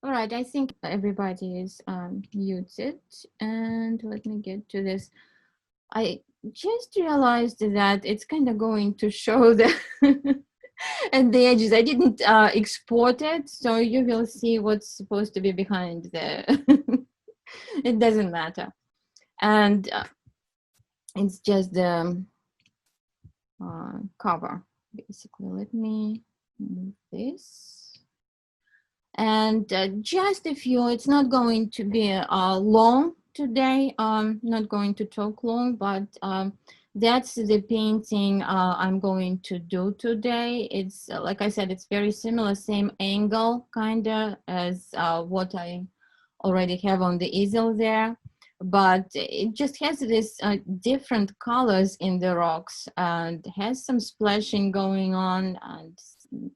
All right, I think everybody is muted, and let me get to this. I just realized that it's kind of going to show the at the edges. I didn't export it, so you will see what's supposed to be behind the. It doesn't matter, and it's just the cover basically. Let me move this. And just a few, it's not going to be long today, not going to talk long, but that's the painting I'm going to do today. It's like I said, it's very similar, same angle kind of as what I already have on the easel there, but it just has this different colors in the rocks and has some splashing going on and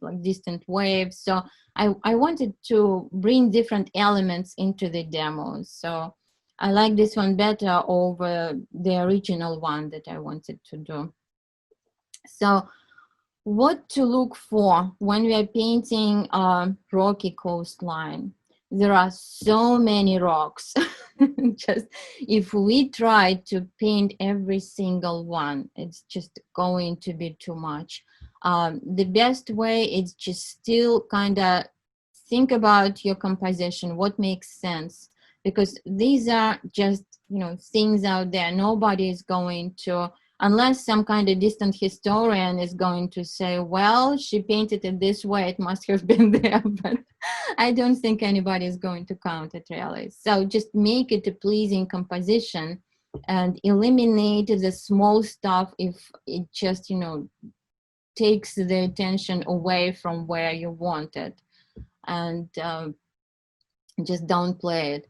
like distant waves. So I wanted to bring different elements into the demos. So I like this one better over the original one that I wanted to do. So what to look for when we are painting a rocky coastline? There are so many rocks. Just if we try to paint every single one, it's just going to be too much. The best way is just still kind of think about your composition, what makes sense, because these are just, you know, things out there. Nobody is going to, unless some kind of distant historian is going to say, well, she painted it this way, it must have been there. But I don't think anybody is going to count it really. So just make it a pleasing composition and eliminate the small stuff if it just, you know, takes the attention away from where you want it, and just downplay it.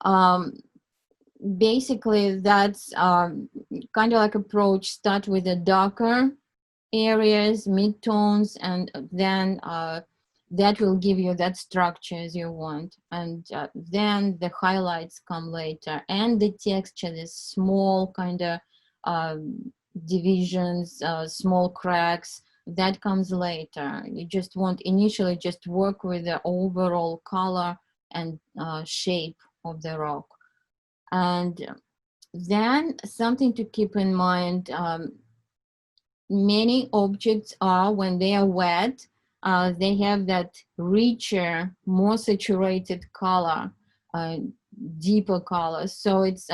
Um, Basically, that's kind of like approach. Start with the darker areas, mid-tones, and then that will give you that structure as you want. And then the highlights come later, and the texture, this small kind of divisions, small cracks, that comes later. You just want initially just work with the overall color and shape of the rock. And then something to keep in mind, many objects are, when they are wet, they have that richer, more saturated color, uh, deeper color. So it's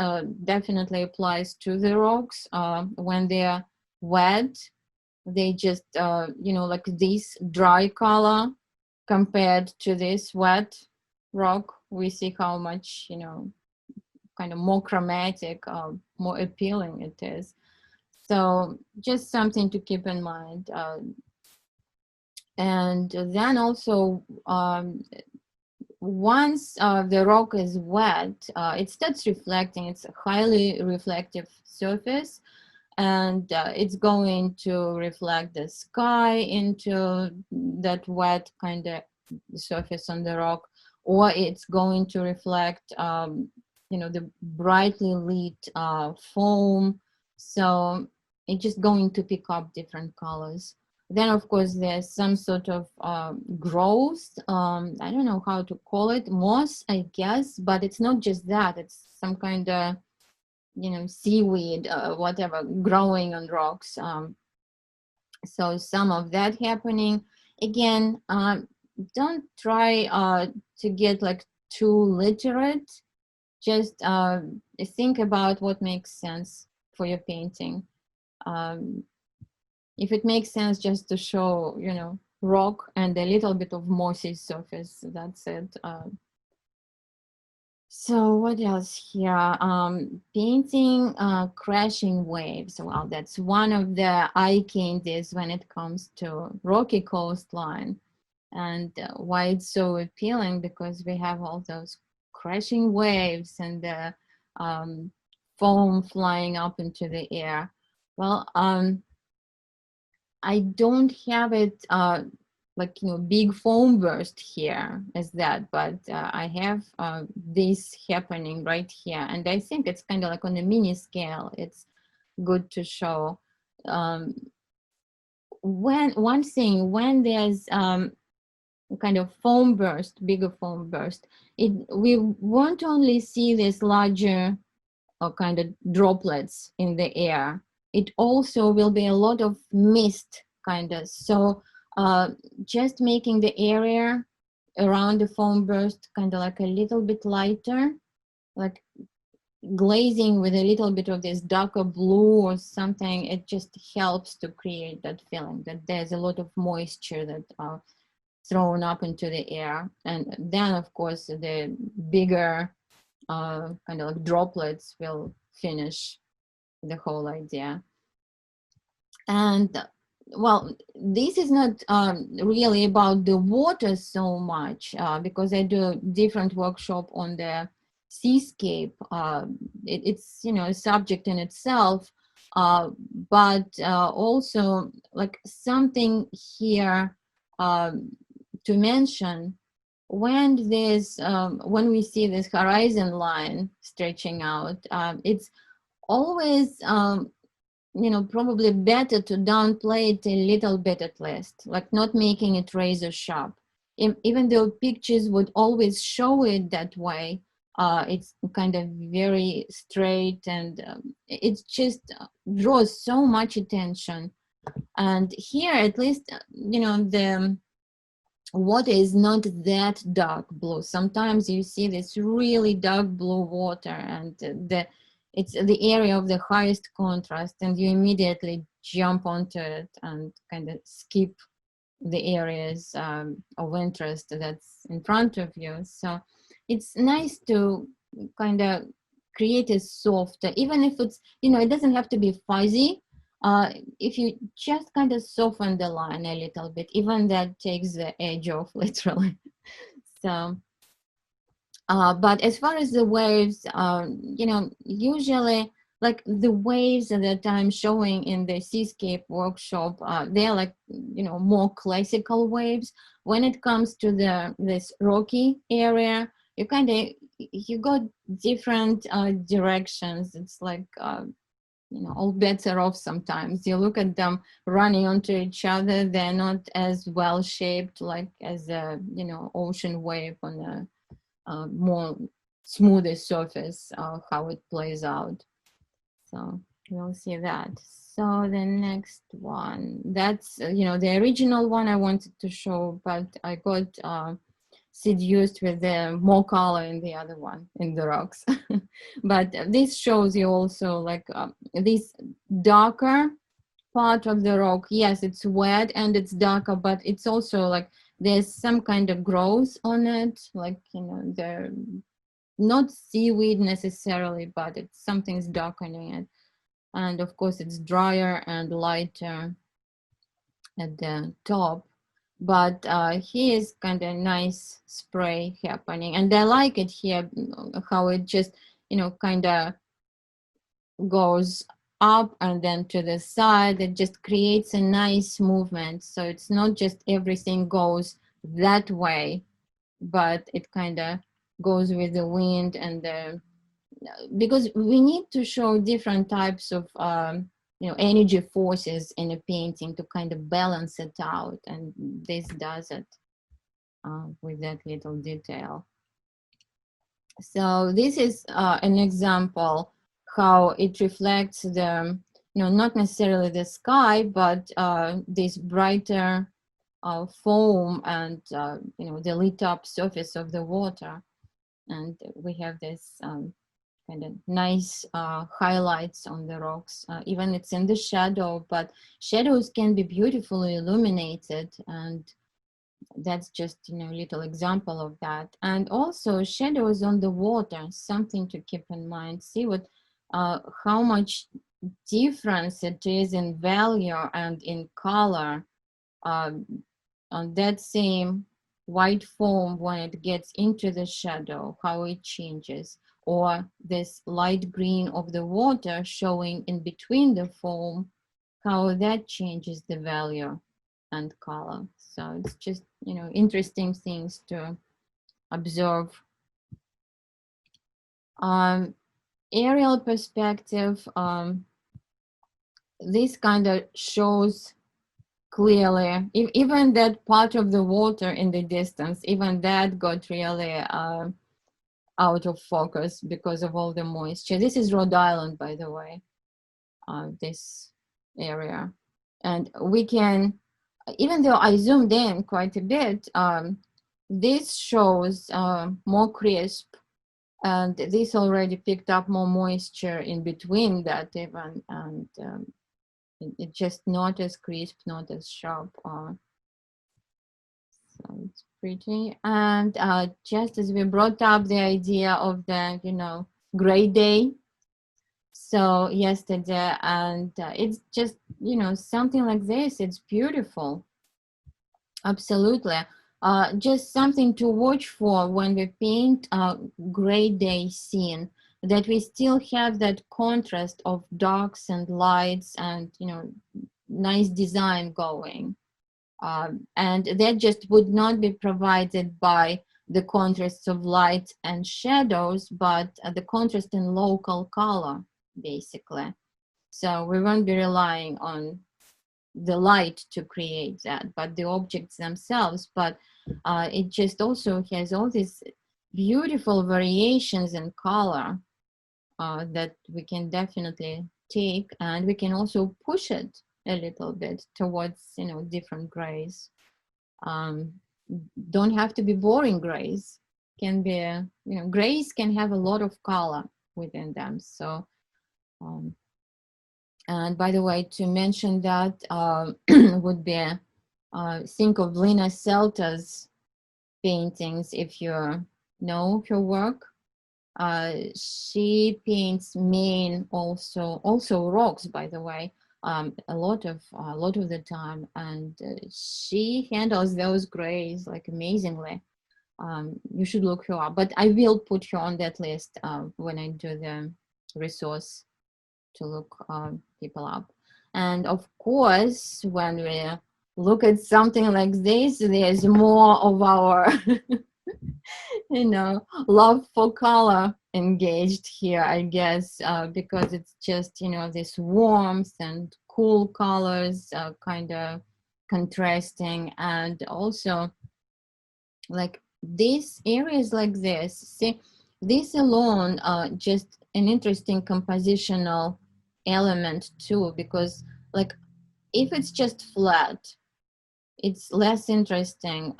definitely applies to the rocks. When they are wet, they just, you know, like this dry color compared to this wet rock, we see how much, you know, kind of more chromatic, more appealing it is. So just something to keep in mind. And then also, once the rock is wet, it starts reflecting. It's a highly reflective surface, and it's going to reflect the sky into that wet kind of surface on the rock, or it's going to reflect, you know, the brightly lit foam. So it's just going to pick up different colors. Then, of course, there's some sort of growth. I don't know how to call it, moss, I guess, but it's not just that. It's some kind of, you know, seaweed, whatever, growing on rocks. So some of that happening. Again, don't try to get like too literate. Just think about what makes sense for your painting. Um, if it makes sense just to show, you know, rock and a little bit of mossy surface, that's it. So what else here? Painting crashing waves. Well, that's one of the eye candies when it comes to rocky coastline. And why it's so appealing, because we have all those crashing waves and the foam flying up into the air. Well, I don't have it like, you know, big foam burst here as that, but I have this happening right here, and I think it's kind of like on a mini scale. It's good to show. When one thing, when there's kind of foam burst, bigger foam burst, we won't only see this larger kind of droplets in the air. It also will be a lot of mist kind of. So just making the area around the foam burst kind of like a little bit lighter, like glazing with a little bit of this darker blue or something, it just helps to create that feeling that there's a lot of moisture that thrown up into the air. And then of course the bigger kind of like droplets will finish the whole idea. And well, this is not really about the water so much because I do a different workshop on the seascape. It's, you know, a subject in itself, but also like something here to mention. When this when we see this horizon line stretching out, it's always you know, probably better to downplay it a little bit at least, like not making it razor sharp. Even though pictures would always show it that way, it's kind of very straight, and it just draws so much attention. And here, at least, you know, the water is not that dark blue. Sometimes you see this really dark blue water, and it's the area of the highest contrast, and you immediately jump onto it and kind of skip the areas of interest that's in front of you. So it's nice to kind of create a soft, even if it's, you know, it doesn't have to be fuzzy. If you just kind of soften the line a little bit, even that takes the edge off literally. So but as far as the waves, you know, usually like the waves that I'm showing in the seascape workshop, they're like, you know, more classical waves. When it comes to this rocky area, you kind of, you got different directions. It's like, you know, all bets are off sometimes. You look at them running onto each other, they're not as well shaped like as a, you know, ocean wave on a more smoother surface, how it plays out. So you'll see that. So the next one, that's, you know, the original one I wanted to show, but I got seduced with the more color in the other one, in the rocks. But this shows you also like this darker part of the rock. Yes, it's wet and it's darker, but it's also like there's some kind of growth on it, like, you know, they're not seaweed necessarily, but it's something's darkening it. And of course it's drier and lighter at the top, but here is kind of nice spray happening, and I like it here how it just, you know, kind of goes up and then to the side. It just creates a nice movement, so it's not just everything goes that way, but it kind of goes with the wind. And because we need to show different types of you know, energy forces in a painting to kind of balance it out, and this does it with that little detail. So this is an example how it reflects the, you know, not necessarily the sky, but this brighter foam and, you know, the lit up surface of the water. And we have this kind of nice highlights on the rocks. Even it's in the shadow, but shadows can be beautifully illuminated, and that's just, you know, a little example of that. And also shadows on the water, something to keep in mind. See what how much difference it is in value and in color on that same white foam when it gets into the shadow, how it changes. Or this light green of the water showing in between the foam, how that changes the value and color. So it's just, you know, interesting things to observe. Aerial perspective, this kind of shows clearly. Even that part of the water in the distance, even that got really out of focus because of all the moisture. This is Rhode Island, by the way, this area. And we can, even though I zoomed in quite a bit, this shows more crisp, and this already picked up more moisture in between that even, and it just not as crisp, not as sharp. So it's pretty. And just as we brought up the idea of the, gray day, so yesterday, and it's just, something like this, it's beautiful. Absolutely. Just something to watch for when we paint a gray day scene, that we still have that contrast of darks and lights and, nice design going. And that just would not be provided by the contrasts of light and shadows, but the contrast in local color, basically. So we won't be relying on the light to create that, but the objects themselves. But it just also has all these beautiful variations in color that we can definitely take, and we can also push it a little bit towards, different grays. Don't have to be boring grays. Can be, grays can have a lot of color within them. So, and by the way, to mention that would be, think of Lina Celta's paintings if you know her work. She paints main also rocks, by the way, a lot of the time, and she handles those grays like amazingly. You should look her up, but I will put her on that list when I do the resource to look people up. And of course, when we look at something like this, there's more of our love for color engaged here, I guess, because it's just, this warmth and cool colors, kind of contrasting. And also like these areas like this, see, this alone, just an interesting compositional element too, because like if it's just flat, it's less interesting,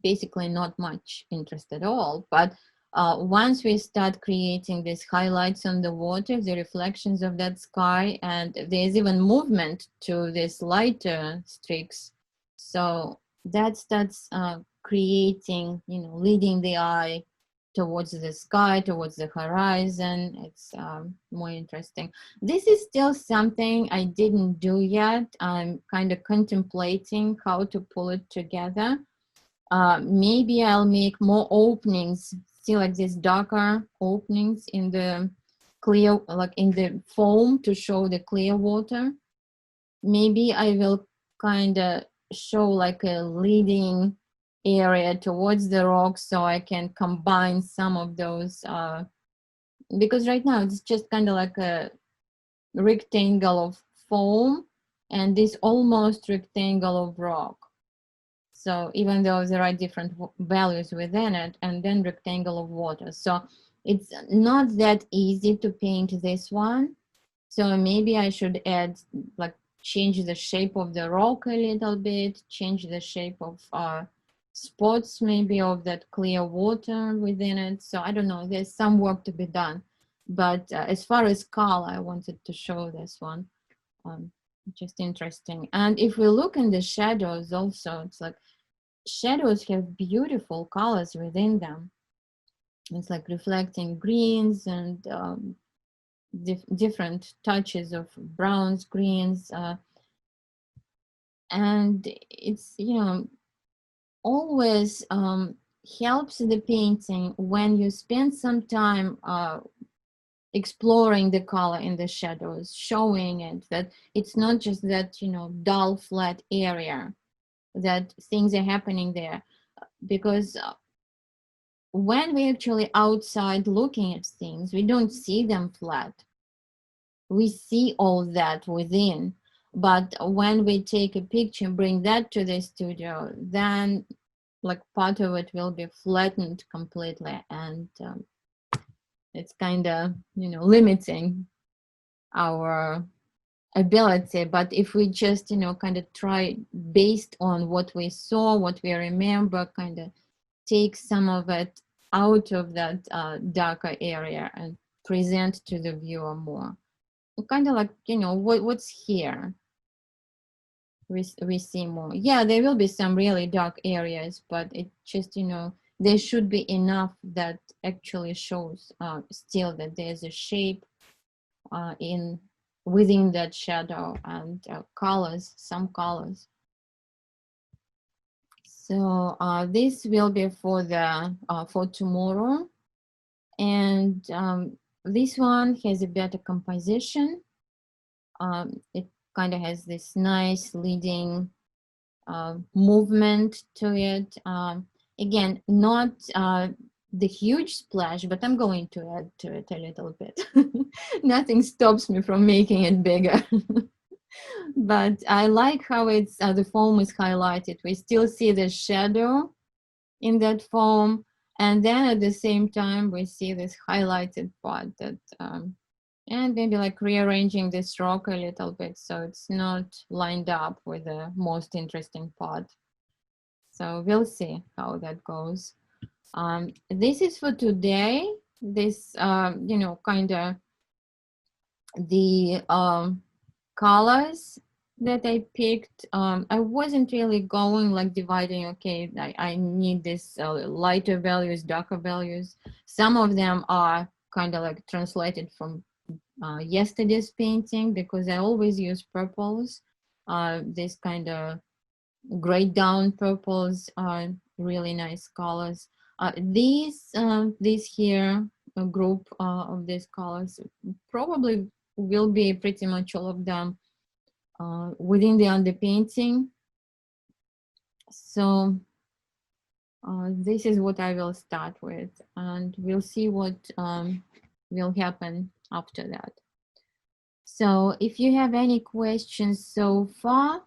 basically not much interest at all. But once we start creating these highlights on the water, the reflections of that sky, and there's even movement to these lighter streaks, so that starts creating, leading the eye towards the sky, towards the horizon. It's more interesting. This is still something I didn't do yet. I'm kind of contemplating how to pull it together. Maybe I'll make more openings, see like these darker openings in the clear, like in the foam to show the clear water. Maybe I will kind of show like a leading area towards the rocks so I can combine some of those, because right now it's just kind of like a rectangle of foam and this almost rectangle of rock. So even though there are different values within it, and then rectangle of water. So it's not that easy to paint this one. So maybe I should add, like, change the shape of the rock a little bit, change the shape of spots maybe of that clear water within it. So I don't know, there's some work to be done. But as far as color, I wanted to show this one. Just interesting. And if we look in the shadows also, it's like shadows have beautiful colors within them. It's like reflecting greens and different touches of browns, greens, and it's, always helps the painting when you spend some time exploring the color in the shadows, showing it that it's not just that, dull flat area, that things are happening there. Because when we actually outside looking at things, we don't see them flat. We see all that within. But when we take a picture and bring that to the studio, then like part of it will be flattened completely, and it's kind of, you know, limiting our ability. But if we just, you know, kind of try based on what we saw, what we remember, kind of take some of it out of that darker area and present to the viewer more. Kind of like, you know, what's here. We see more. Yeah, there will be some really dark areas, but it just, you know, there should be enough that actually shows still that there's a shape in within that shadow, and colors, some colors. So this will be for the for tomorrow, and this one has a better composition. It kind of has this nice leading movement to it. Again, not the huge splash, but I'm going to add to it a little bit. Nothing stops me from making it bigger. But I like how it's the foam is highlighted. We still see the shadow in that foam, and then at the same time we see this highlighted part that and maybe like rearranging this rock a little bit so it's not lined up with the most interesting part. So we'll see how that goes. This is for today. This you know, kind of the colors that I picked. I wasn't really going like dividing, okay, I need this lighter values, darker values. Some of them are kind of like translated from yesterday's painting, because I always use purples. This kind of gray down purples are really nice colors. These here, a group of these colors, probably will be pretty much all of them within the underpainting. So this is what I will start with, and we'll see what will happen after that. So if you have any questions so far,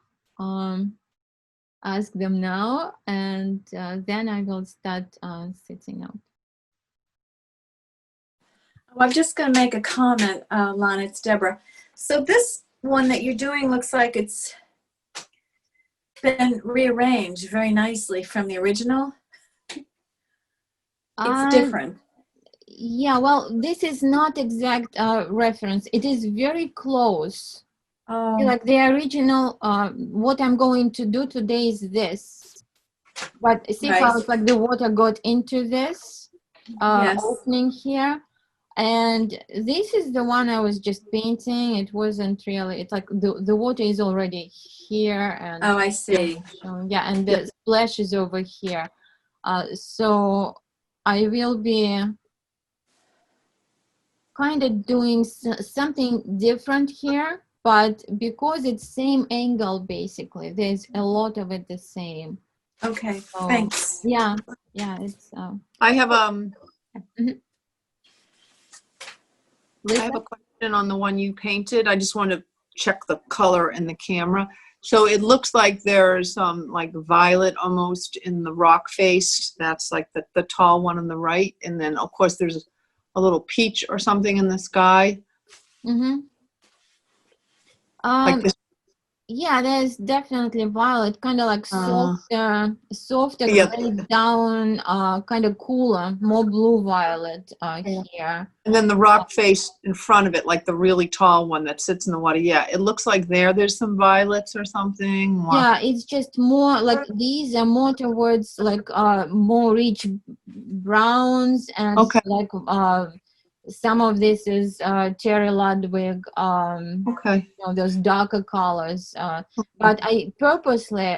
ask them now, and then I will start setting up. Well, I'm just going to make a comment, Lana. It's Deborah. So this one that you're doing looks like it's been rearranged very nicely from the original. It's different. Yeah, well, this is not exact reference. It is very close. Oh. Like the original, what I'm going to do today is this. But see how it's like the water got into this opening here. And this is the one I was just painting. It wasn't really, it's like the water is already here. And oh, I see. Yeah, and the splash is over here. So I will be kind of doing something different here, but because it's same angle, basically, there's a lot of it the same. Okay, so, thanks. Yeah, it's. I have Mm-hmm. I have a question on the one you painted. I just want to check the color in the camera. So it looks like there's like violet almost in the rock face. That's like the tall one on the right, and then of course there's a little peach or something in the sky. Mm-hmm. Like this. Yeah, there's definitely violet, kind of like softer, gray down, kind of cooler, more blue violet here. And then the rock face in front of it, like the really tall one that sits in the water. Yeah, it looks like there's some violets or something. Yeah, it's just more like these are more towards like more rich browns, and like some of this is Terry Ludwig, you know, those darker colors. But I purposefully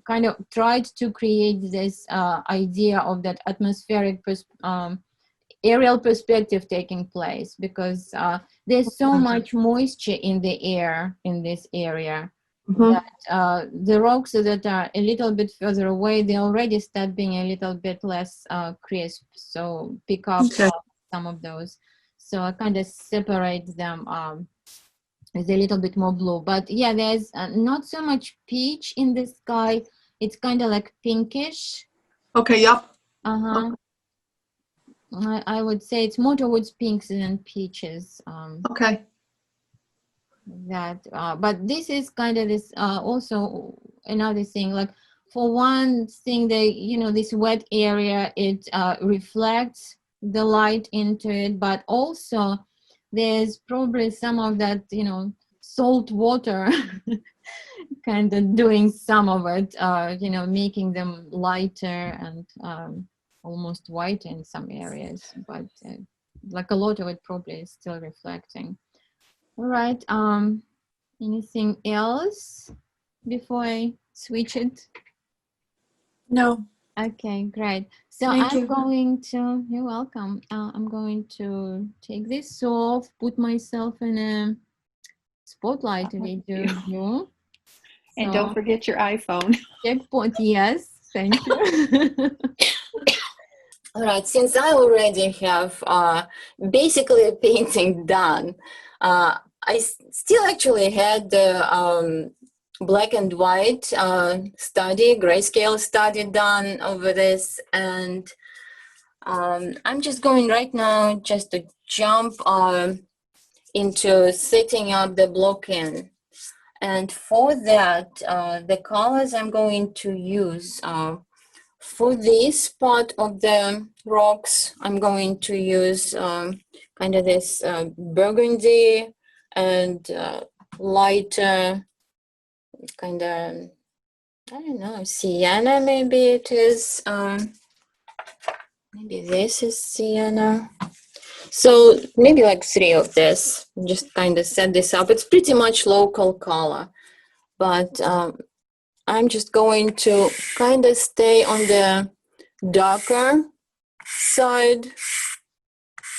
kind of tried to create this idea of that atmospheric aerial perspective taking place, because there's so much moisture in the air in this area. That the rocks that are a little bit further away, they already start being a little bit less crisp, so pick up some of those. So I kind of separate them It's a little bit more blue, but yeah, there's not so much peach in the sky. It's kind of like pinkish. Okay, yep. Uh-huh. I would say it's more towards pinks than peaches. Okay. But this is kind of this also another thing. Like for one thing, this wet area, it reflects the light into it, but also there's probably some of that, salt water kind of doing some of it, making them lighter and almost white in some areas, but like a lot of it probably is still reflecting. All right, anything else before I switch it? No. Okay, great. So Thank you. you're welcome. I'm going to take this off, put myself in a spotlight video view. And don't forget your iPhone. Checkpoint, yes, thank you. All right, since I already have basically a painting done, I still actually had the black and white grayscale study done over this, and I'm just going right now just to jump into setting up the block-in. And for that, the colors I'm going to use for this part of the rocks, I'm going to use kind of this burgundy and lighter kind of, I don't know, sienna maybe it is. Maybe this is sienna. So maybe like 3 of this, just kind of set this up. It's pretty much local color, but I'm just going to kind of stay on the darker side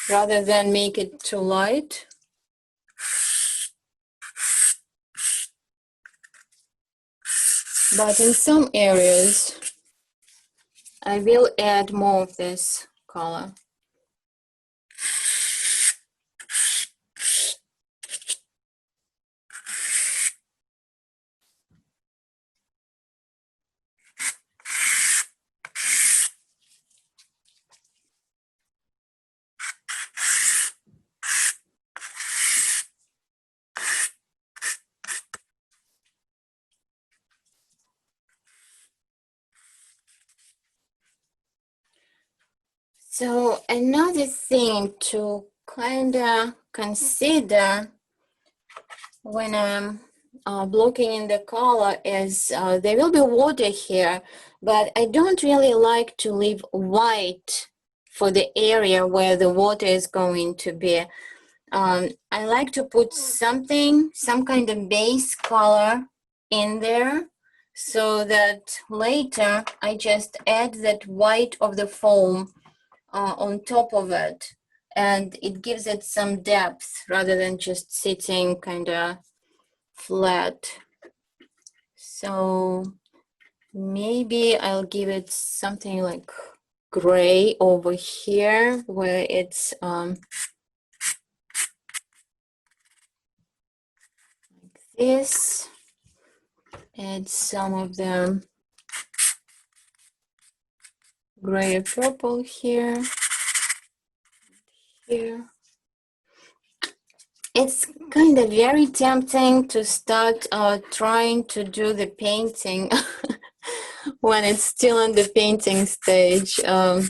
rather than make it too light. But in some areas, I will add more of this color. So another thing to kind of consider when I'm blocking in the color is there will be water here, but I don't really like to leave white for the area where the water is going to be. I like to put some kind of base color in there so that later I just add that white of the foam on top of it, and it gives it some depth rather than just sitting kind of flat. So maybe I'll give it something like gray over here where it's like this. Add some of the gray or purple here. It's kind of very tempting to start trying to do the painting when it's still in the painting stage. And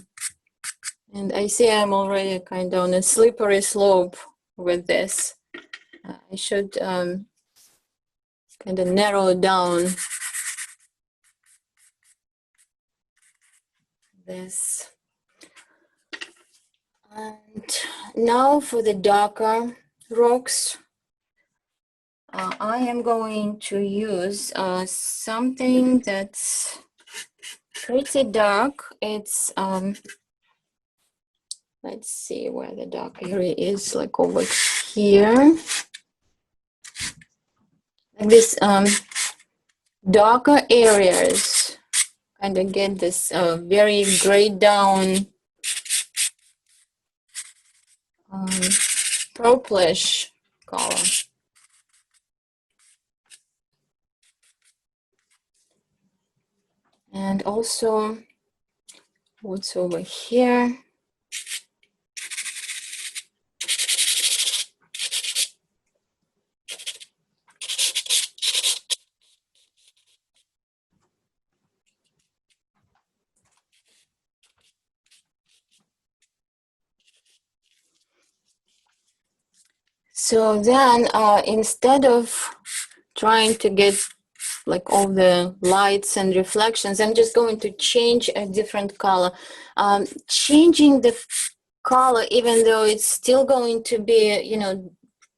I see I'm already kind of on a slippery slope with this. I should kind of narrow down this. And now for the darker rocks, I am going to use something that's pretty dark. It's let's see where the dark area is, like over here. Like this darker areas kind of get this very grayed down purplish color. And also what's over here. So then instead of trying to get like all the lights and reflections, I'm just going to change a different color. Changing the color, even though it's still going to be, you know,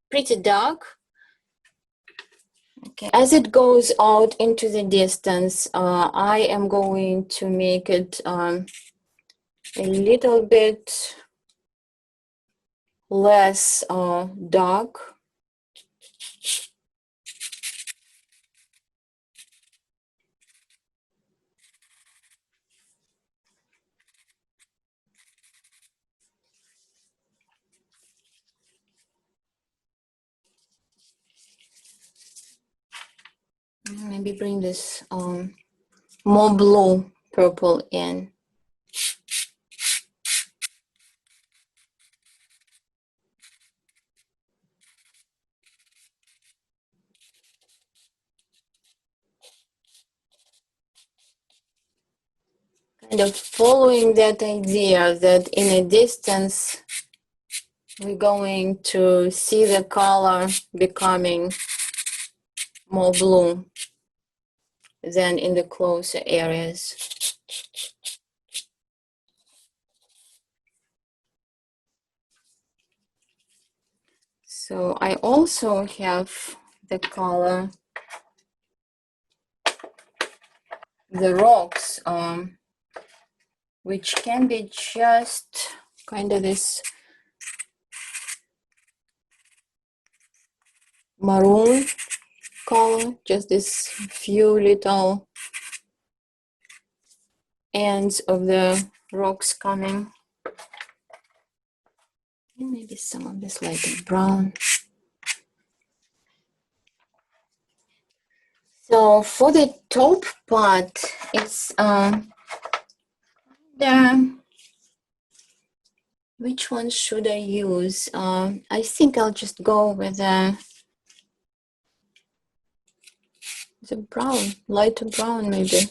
pretty dark. Okay. As it goes out into the distance, I am going to make it a little bit less dark. Maybe bring this more blue purple in. Kind of following that idea that in a distance we're going to see the color becoming more blue than in the closer areas. So I also have the color, the rocks, which can be just kind of this maroon color, just this few little ends of the rocks coming. And maybe some of this lighter brown. So for the top part, it's which one should I use? I think I'll just go with the brown, lighter brown maybe.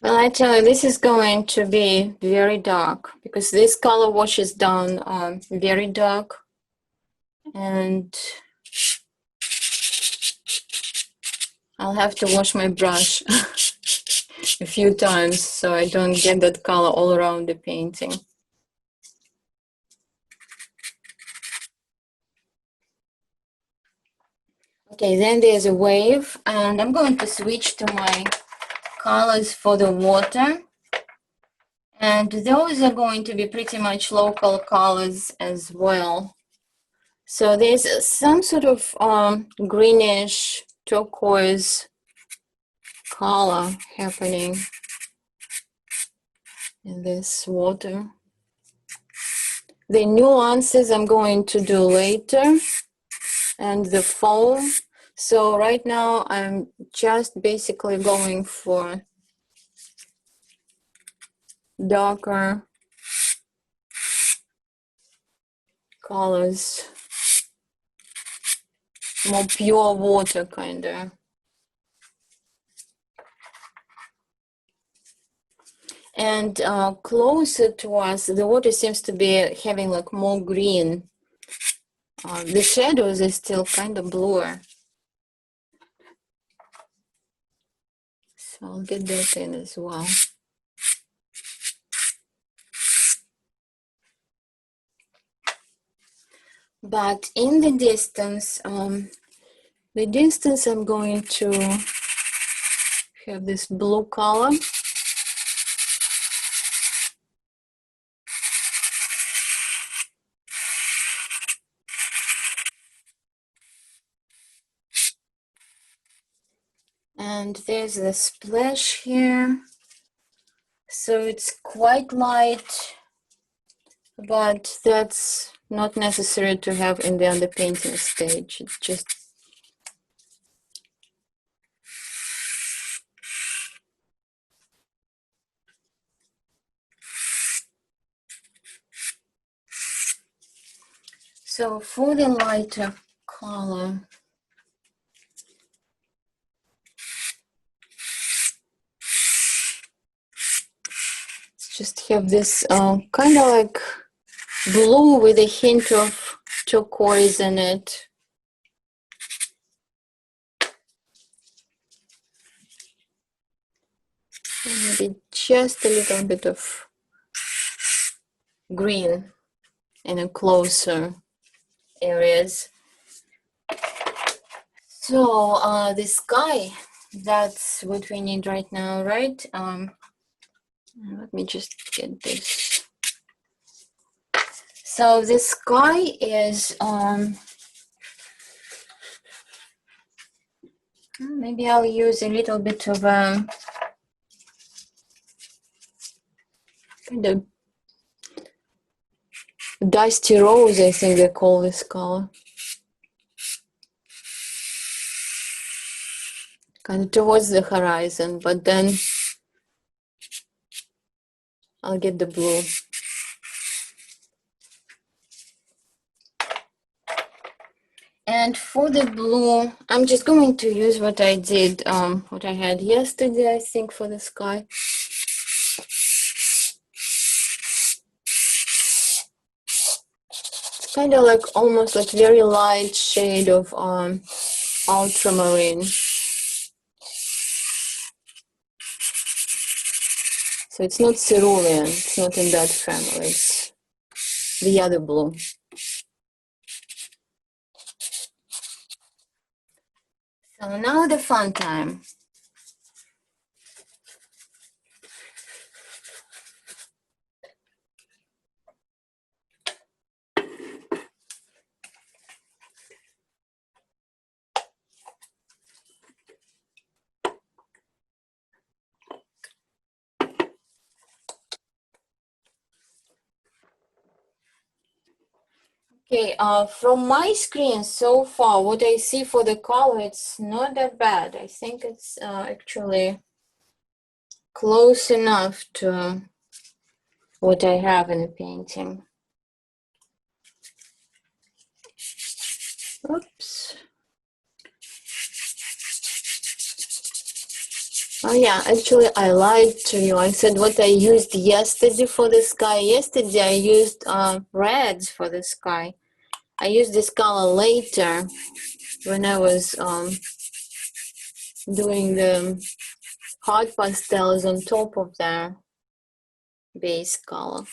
Well, I tell you, this is going to be very dark because this color washes down very dark, and I'll have to wash my brush a few times so I don't get that color all around the painting. Okay, then there's a wave, and I'm going to switch to my colors for the water. And those are going to be pretty much local colors as well. So there's some sort of greenish turquoise color happening in this water. The nuances I'm going to do later, and the foam. So right now I'm just basically going for darker colors, more pure water kind of. And closer to us, the water seems to be having like more green. The shadows are still kind of bluer. So I'll get that in as well. But in the distance I'm going to have this blue color. And there's the splash here. So it's quite light, but that's not necessary to have in the underpainting stage. It's just so for the lighter color, just have this kind of like blue with a hint of turquoise in it. And maybe just a little bit of green in a closer areas. So the sky, that's what we need right now, right? Let me just get this. So the sky is maybe I'll use a little bit of kind of dusty rose, I think they call this color. Kind of towards the horizon, but then I'll get the blue. And for the blue, I'm just going to use what I did, what I had yesterday, I think, for the sky. It's kind of like almost like very light shade of ultramarine. So it's not cerulean, it's not in that family, it's the other blue. So now the fun time. Okay, from my screen so far, what I see for the color, it's not that bad. I think it's actually close enough to what I have in the painting. Oops. Oh yeah, actually I lied to you. I said what I used yesterday for the sky. Yesterday I used reds for the sky. I used this color later when I was doing the hot pastels on top of the base color.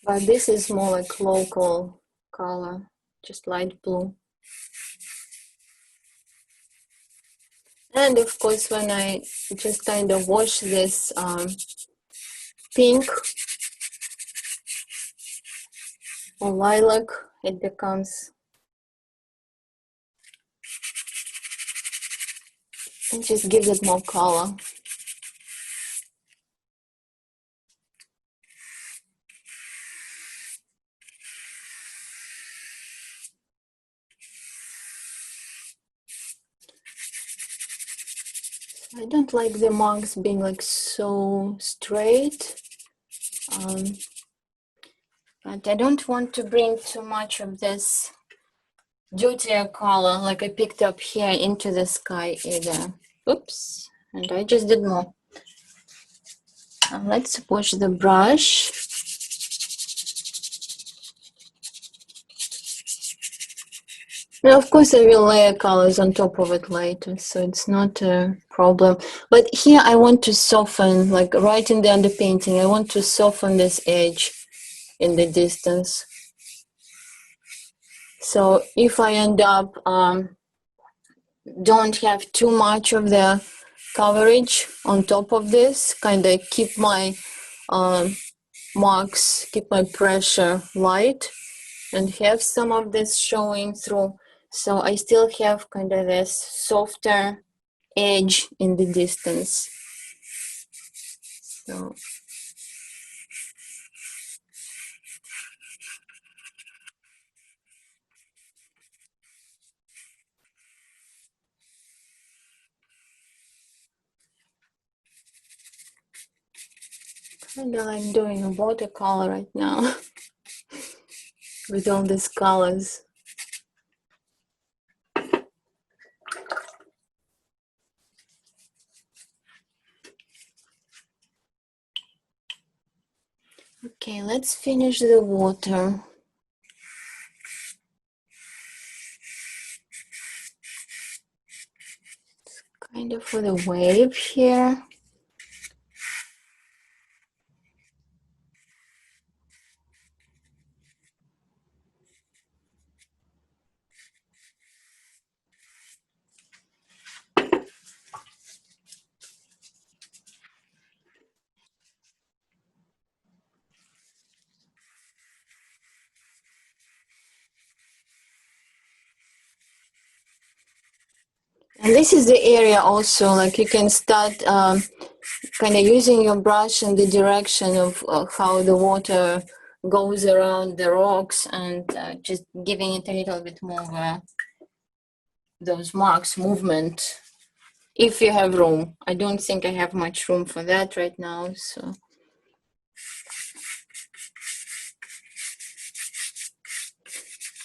But this is more like local color, just light blue. And of course, when I just kind of wash this pink or lilac, it becomes, it just gives it more color. I don't like the marks being like so straight, but I don't want to bring too much of this dirtier color like I picked up here into the sky either. Oops, and I just did more. Let's wash the brush. Now, of course, I will layer colors on top of it later, so it's not a problem. But here I want to soften, like right in the underpainting, I want to soften this edge in the distance. So if I end up don't have too much of the coverage on top of this, kind of keep my marks, keep my pressure light, and have some of this showing through. So I still have kind of this softer edge in the distance. So kind of like doing a watercolor right now with all these colors. Okay, let's finish the water. Kind of for the wave here. And this is the area also, like you can start kind of using your brush in the direction of how the water goes around the rocks, and just giving it a little bit more those marks, movement, if you have room. I don't think I have much room for that right now, so.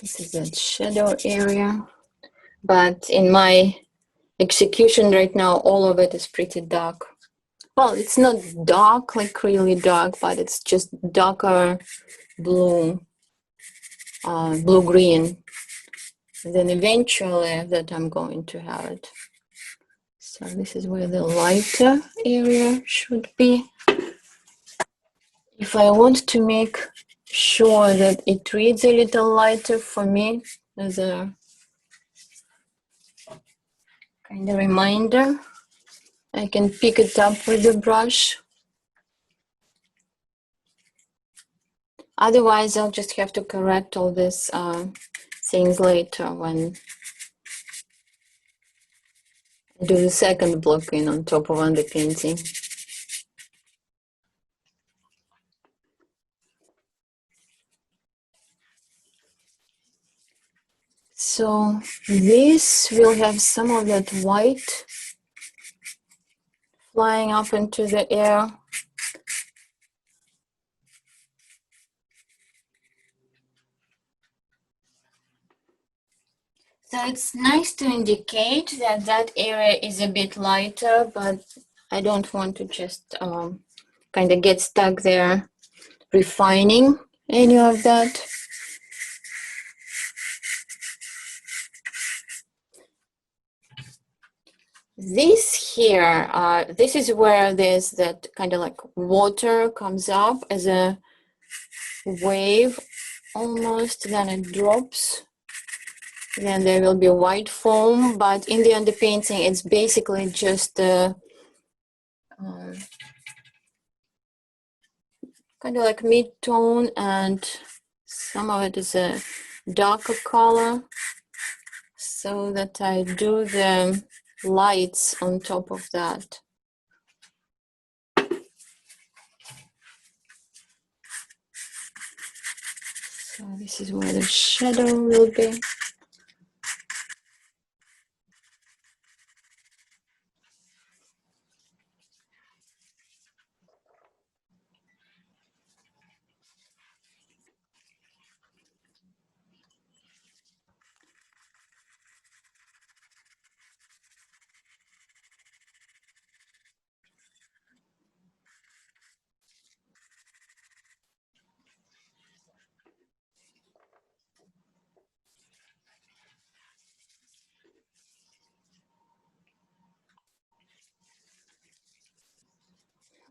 This is a shadow area, but in my execution right now, all of it is pretty dark. Well, it's not dark, like really dark, but it's just darker blue, blue-green. Then eventually that I'm going to have it. So this is where the lighter area should be. If I want to make sure that it reads a little lighter for me as a kind of reminder, I can pick it up with the brush. Otherwise, I'll just have to correct all these things later when I do the second blocking on top of underpainting. So this will have some of that white flying up into the air. So it's nice to indicate that that area is a bit lighter, but I don't want to just kind of get stuck there refining any of that. This here, this is where there's that kind of like water comes up as a wave almost, then it drops. Then there will be white foam, but in the underpainting, it's basically just kind of like mid-tone, and some of it is a darker color, so that I do the lights on top of that. So this is where the shadow will be.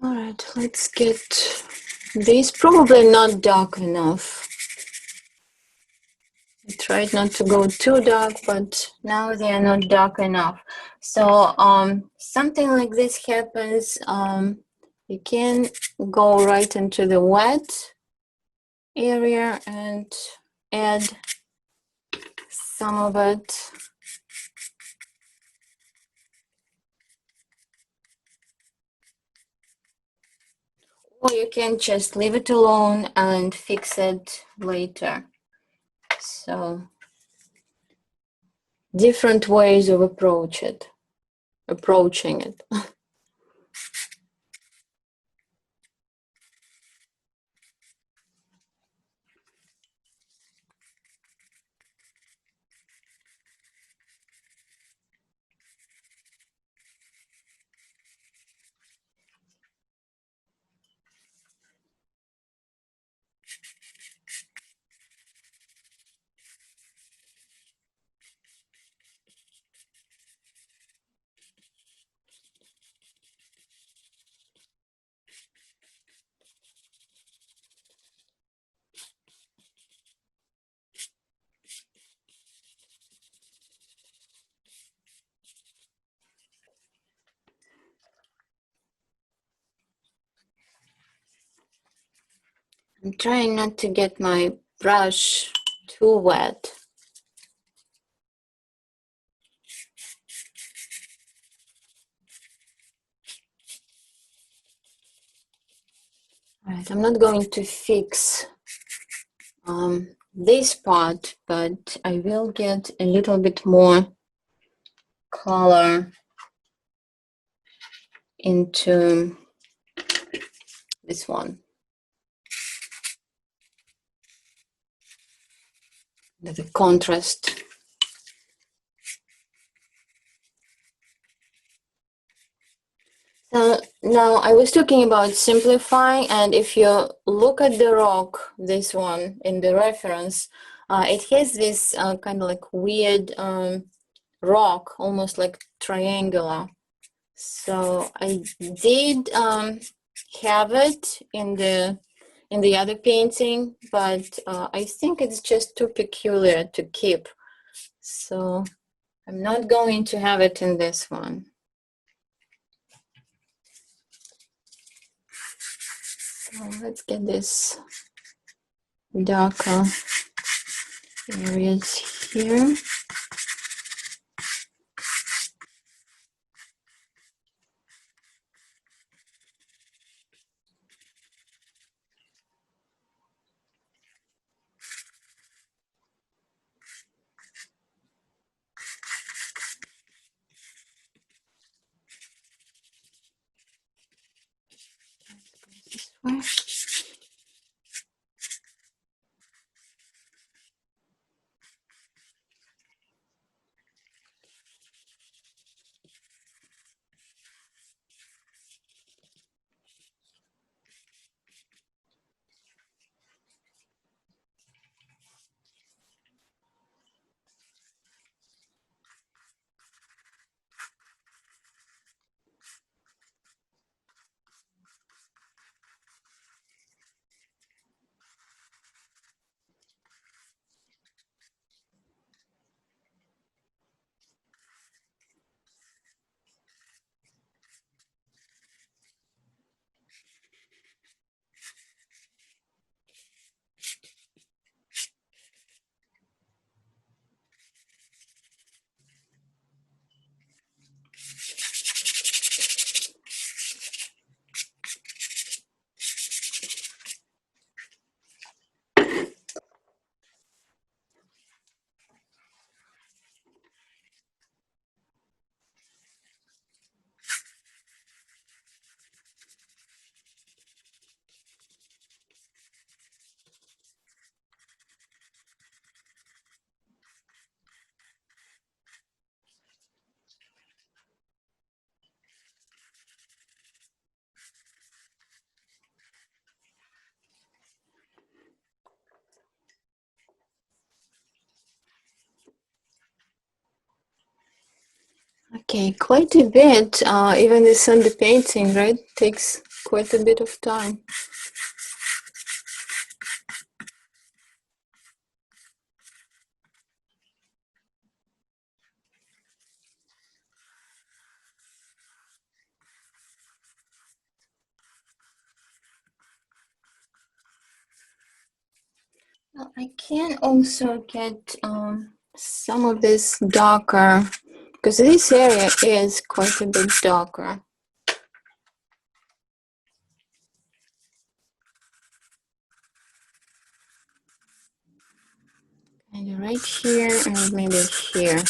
All right, let's get these probably not dark enough. I tried not to go too dark, but now they are not dark enough. So something like this happens You can go right into the wet area and add some of it. Or you can just leave it alone and fix it later. So different ways of approaching it. I'm trying not to get my brush too wet. All right, I'm not going to fix this part, but I will get a little bit more color into this one. The contrast. So now I was talking about simplifying, and if you look at the rock, this one in the reference, it has this kind of like weird rock, almost like triangular. So I did have it in the other painting, but I think it's just too peculiar to keep. So I'm not going to have it in this one. So let's get this darker areas here. Okay, quite a bit. Even this on the painting, right? Takes quite a bit of time. Well, I can also get some of this darker, because this area is quite a bit darker. And right here and maybe here.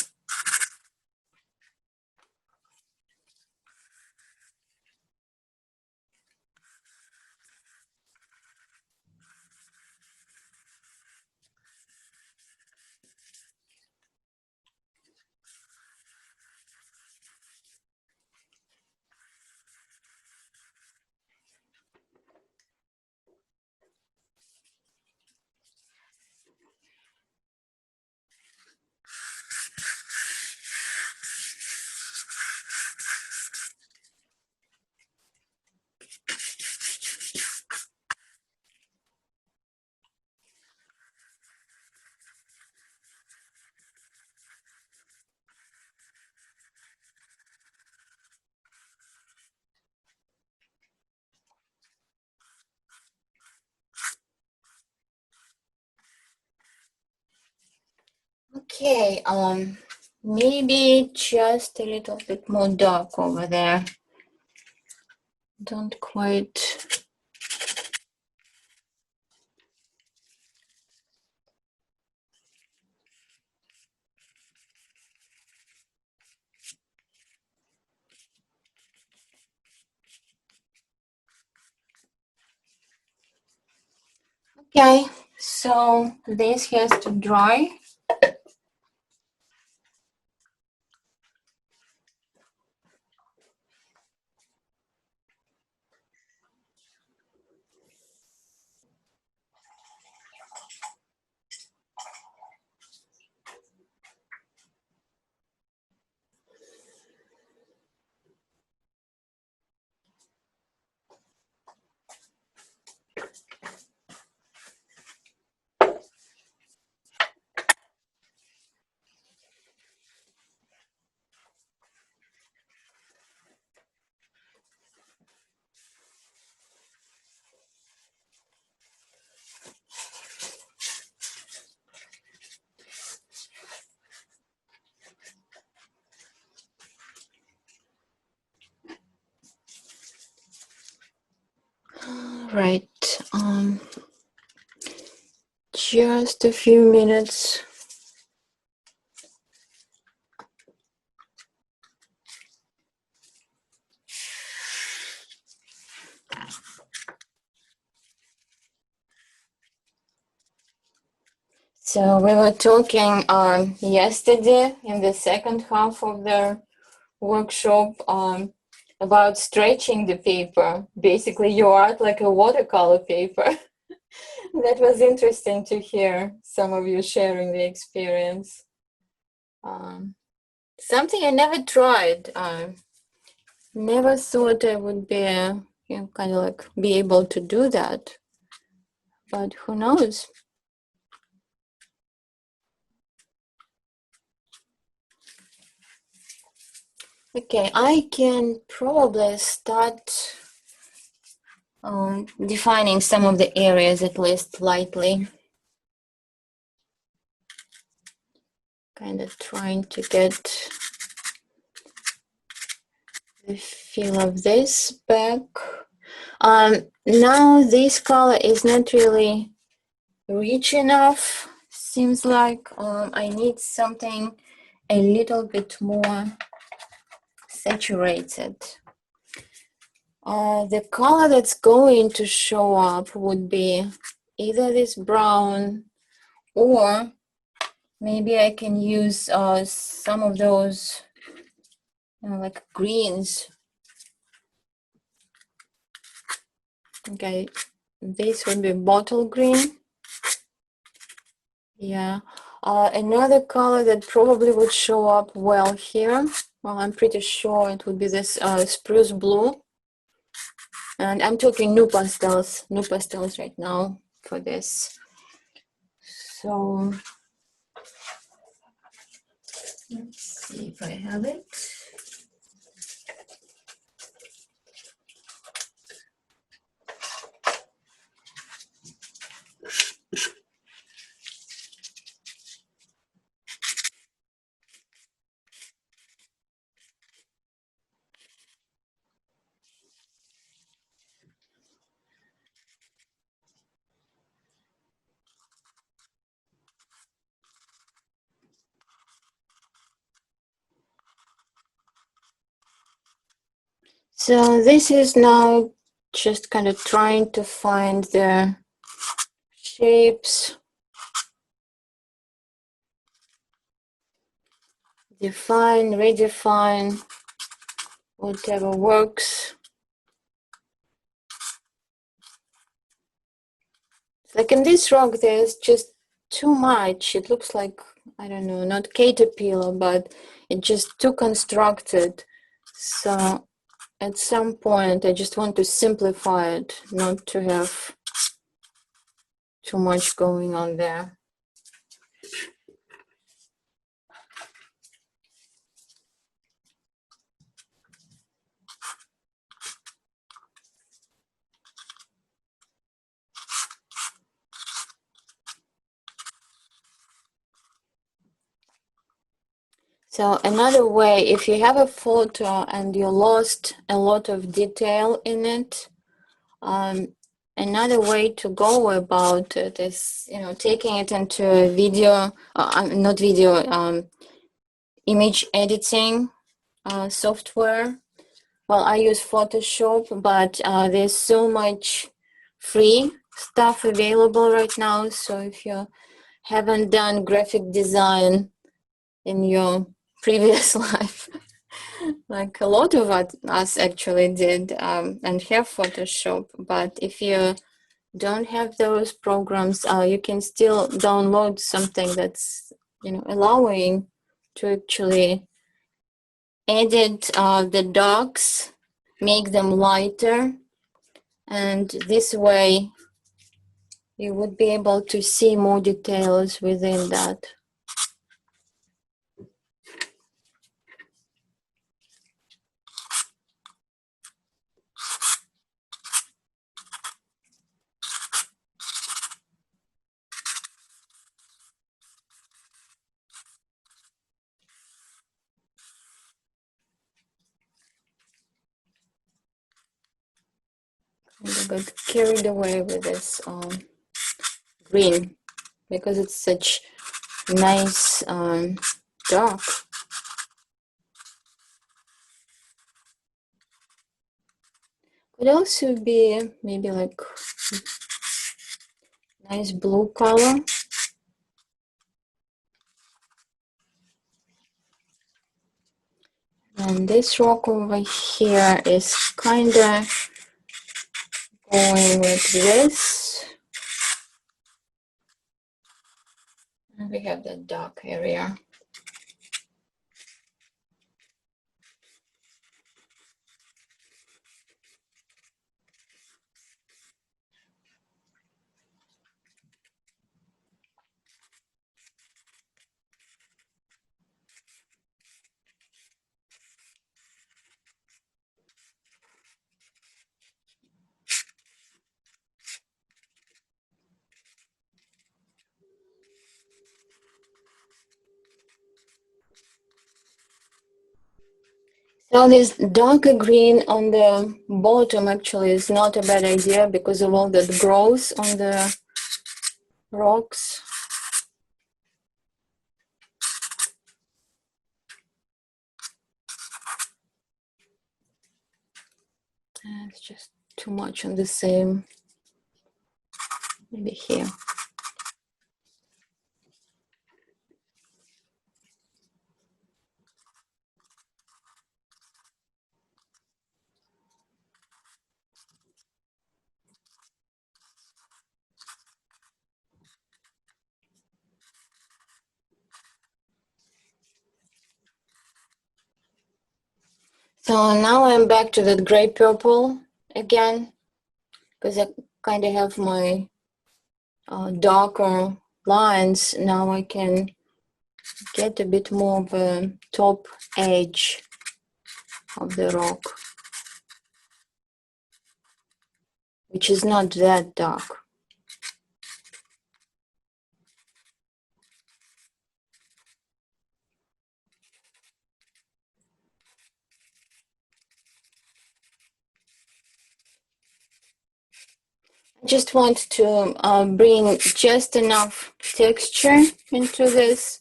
Okay, maybe just a little bit more dark over there. Don't quite. Okay, so this has to dry. Right, just a few minutes. So we were talking yesterday in the second half of the workshop about stretching the paper. Basically, you art like a watercolor paper. That was interesting to hear some of you sharing the experience. Something I never tried. Never thought I would be, kind of like be able to do that. But who knows? Okay, I can probably start defining some of the areas at least lightly. Kind of trying to get the feel of this back. Now this color is not really rich enough. Seems like I need something a little bit more saturated. The color that's going to show up would be either this brown, or maybe I can use some of those, like greens. Okay, this would be bottle green. Yeah, another color that probably would show up well here, well, I'm pretty sure it would be this spruce blue. And I'm talking new pastels right now for this. So let's see if I have it. So this is now just kind of trying to find the shapes, define, redefine, whatever works. Like in this rock, there's just too much. It looks like, I don't know, not caterpillar, but it's just too constructed. So at some point, I just want to simplify it, not to have too much going on there. So another way, if you have a photo and you lost a lot of detail in it, another way to go about it is, taking it into a video, not video, image editing software. Well, I use Photoshop, but there's so much free stuff available right now. So if you haven't done graphic design in your previous life, like a lot of us actually did, and have Photoshop, but if you don't have those programs, you can still download something that's allowing to actually edit the dogs, make them lighter, and this way you would be able to see more details within that. I got carried away with this green because it's such nice dark. Could also be maybe like nice blue color. And this rock over here is kind of going with this. And we have the dark area. So this darker green on the bottom actually is not a bad idea because of all that growth on the rocks. It's just too much on the same, maybe here. So now I'm back to that gray purple again, because I kind of have my darker lines. Now I can get a bit more of a top edge of the rock, which is not that dark. I just want to bring just enough texture into this,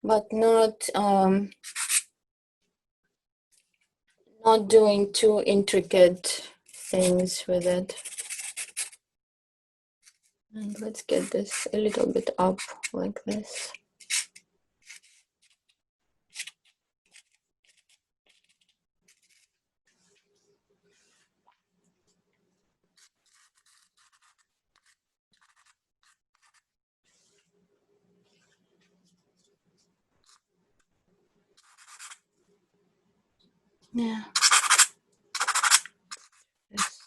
but not not doing too intricate things with it. And let's get this a little bit up like this. Yeah. This.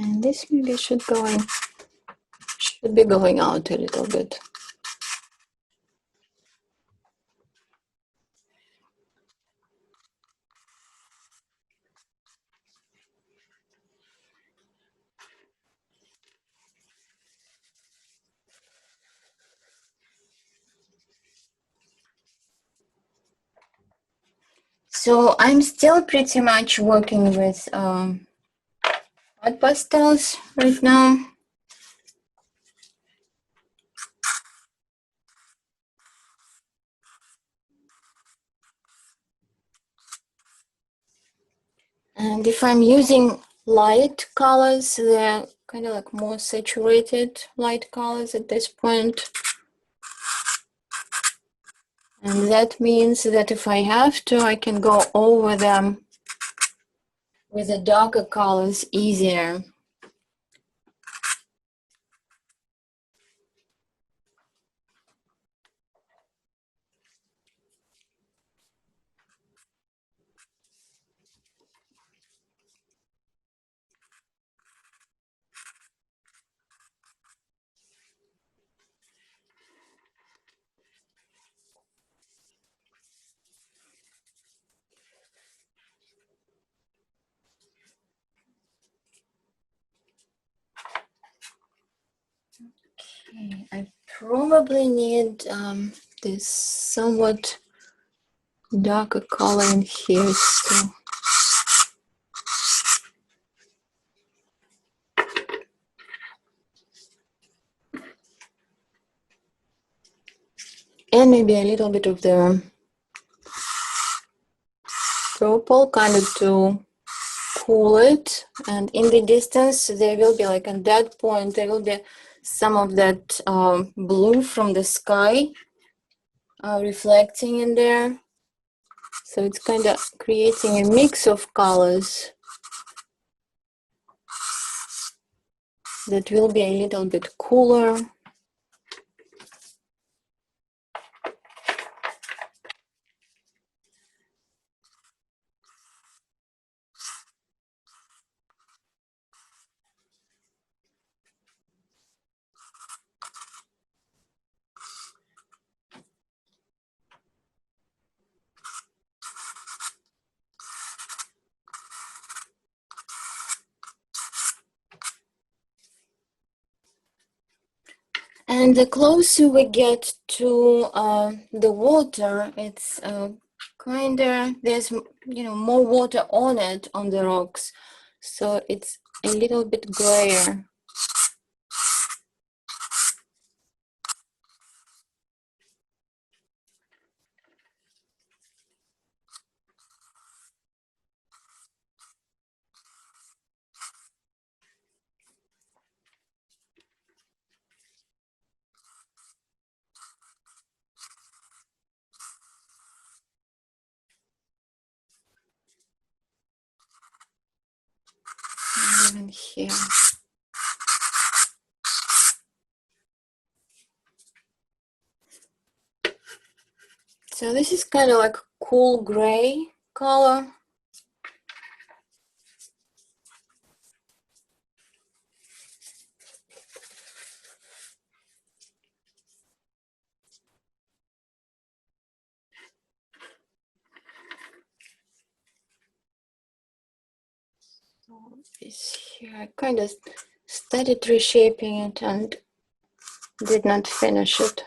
And this maybe should be going out a little bit. So I'm still pretty much working with hot pastels right now. And if I'm using light colors, they're kind of like more saturated light colors at this point. And that means that if I have to, I can go over them with the darker colors easier. Okay, I probably need this somewhat darker color in here still. And maybe a little bit of the purple kind of to cool it. And in the distance, there will be like at that point, there will be some of that blue from the sky reflecting in there. So it's kind of creating a mix of colors that will be a little bit cooler. And the closer we get to the water, it's there's more water on it, on the rocks, so it's a little bit grayer. And even here. So this is kind of like cool gray color. This here, I kind of started reshaping it and did not finish it.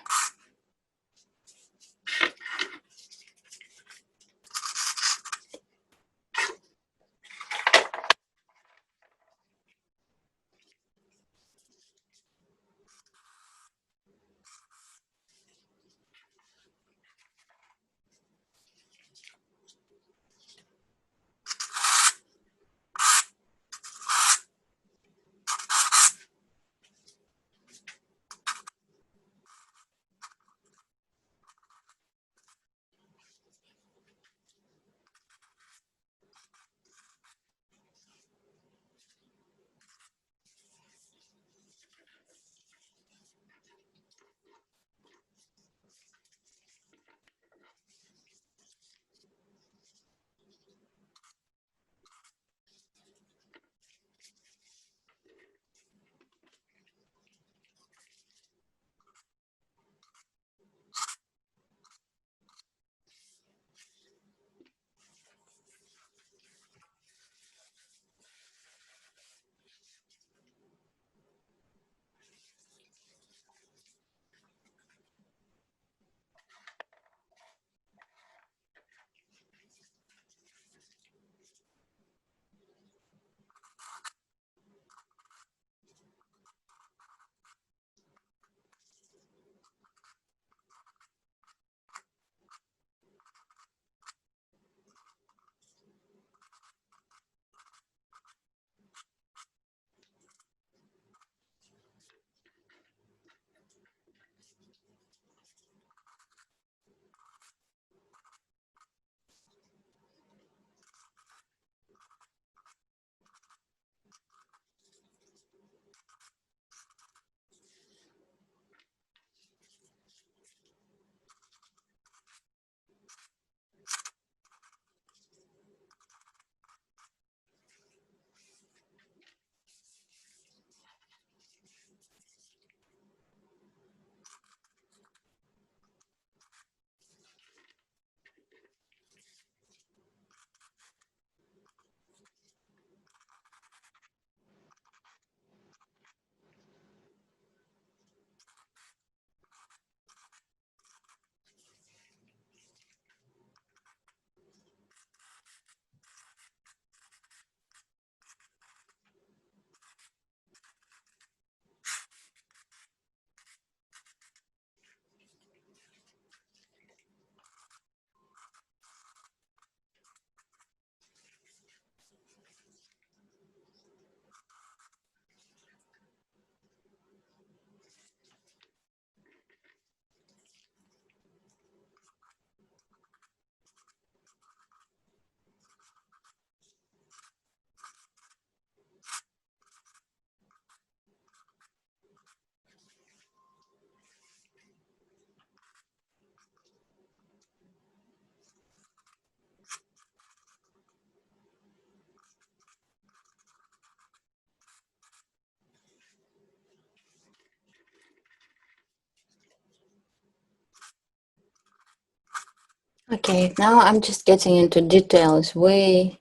Okay, now I'm just getting into details way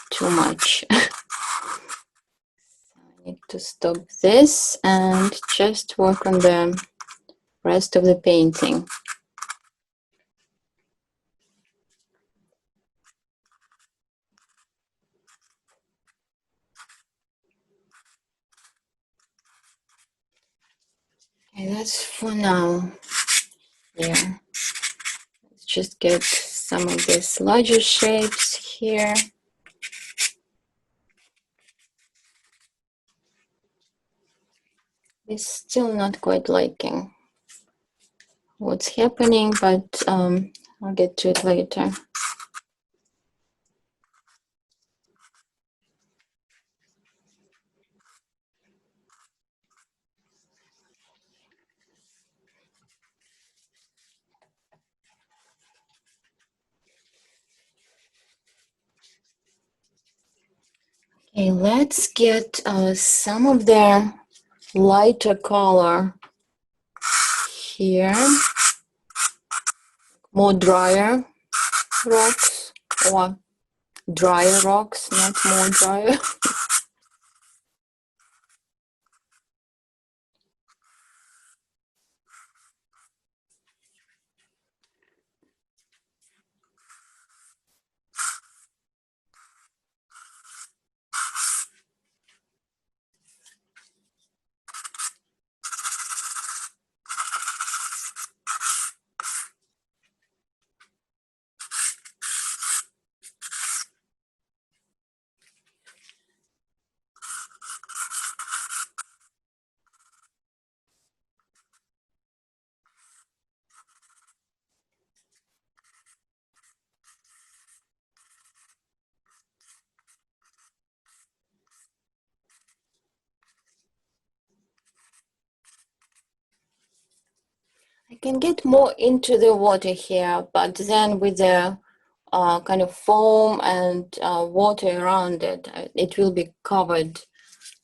too much. I need to stop this and just work on the rest of the painting. Okay, that's for now. Here, let's just get some of these larger shapes here. It's still not quite liking what's happening, but I'll get to it later. Okay, let's get some of the lighter color here, more drier rocks, or drier rocks, not more drier. I can get more into the water here, but then with the kind of foam and water around it, it will be covered.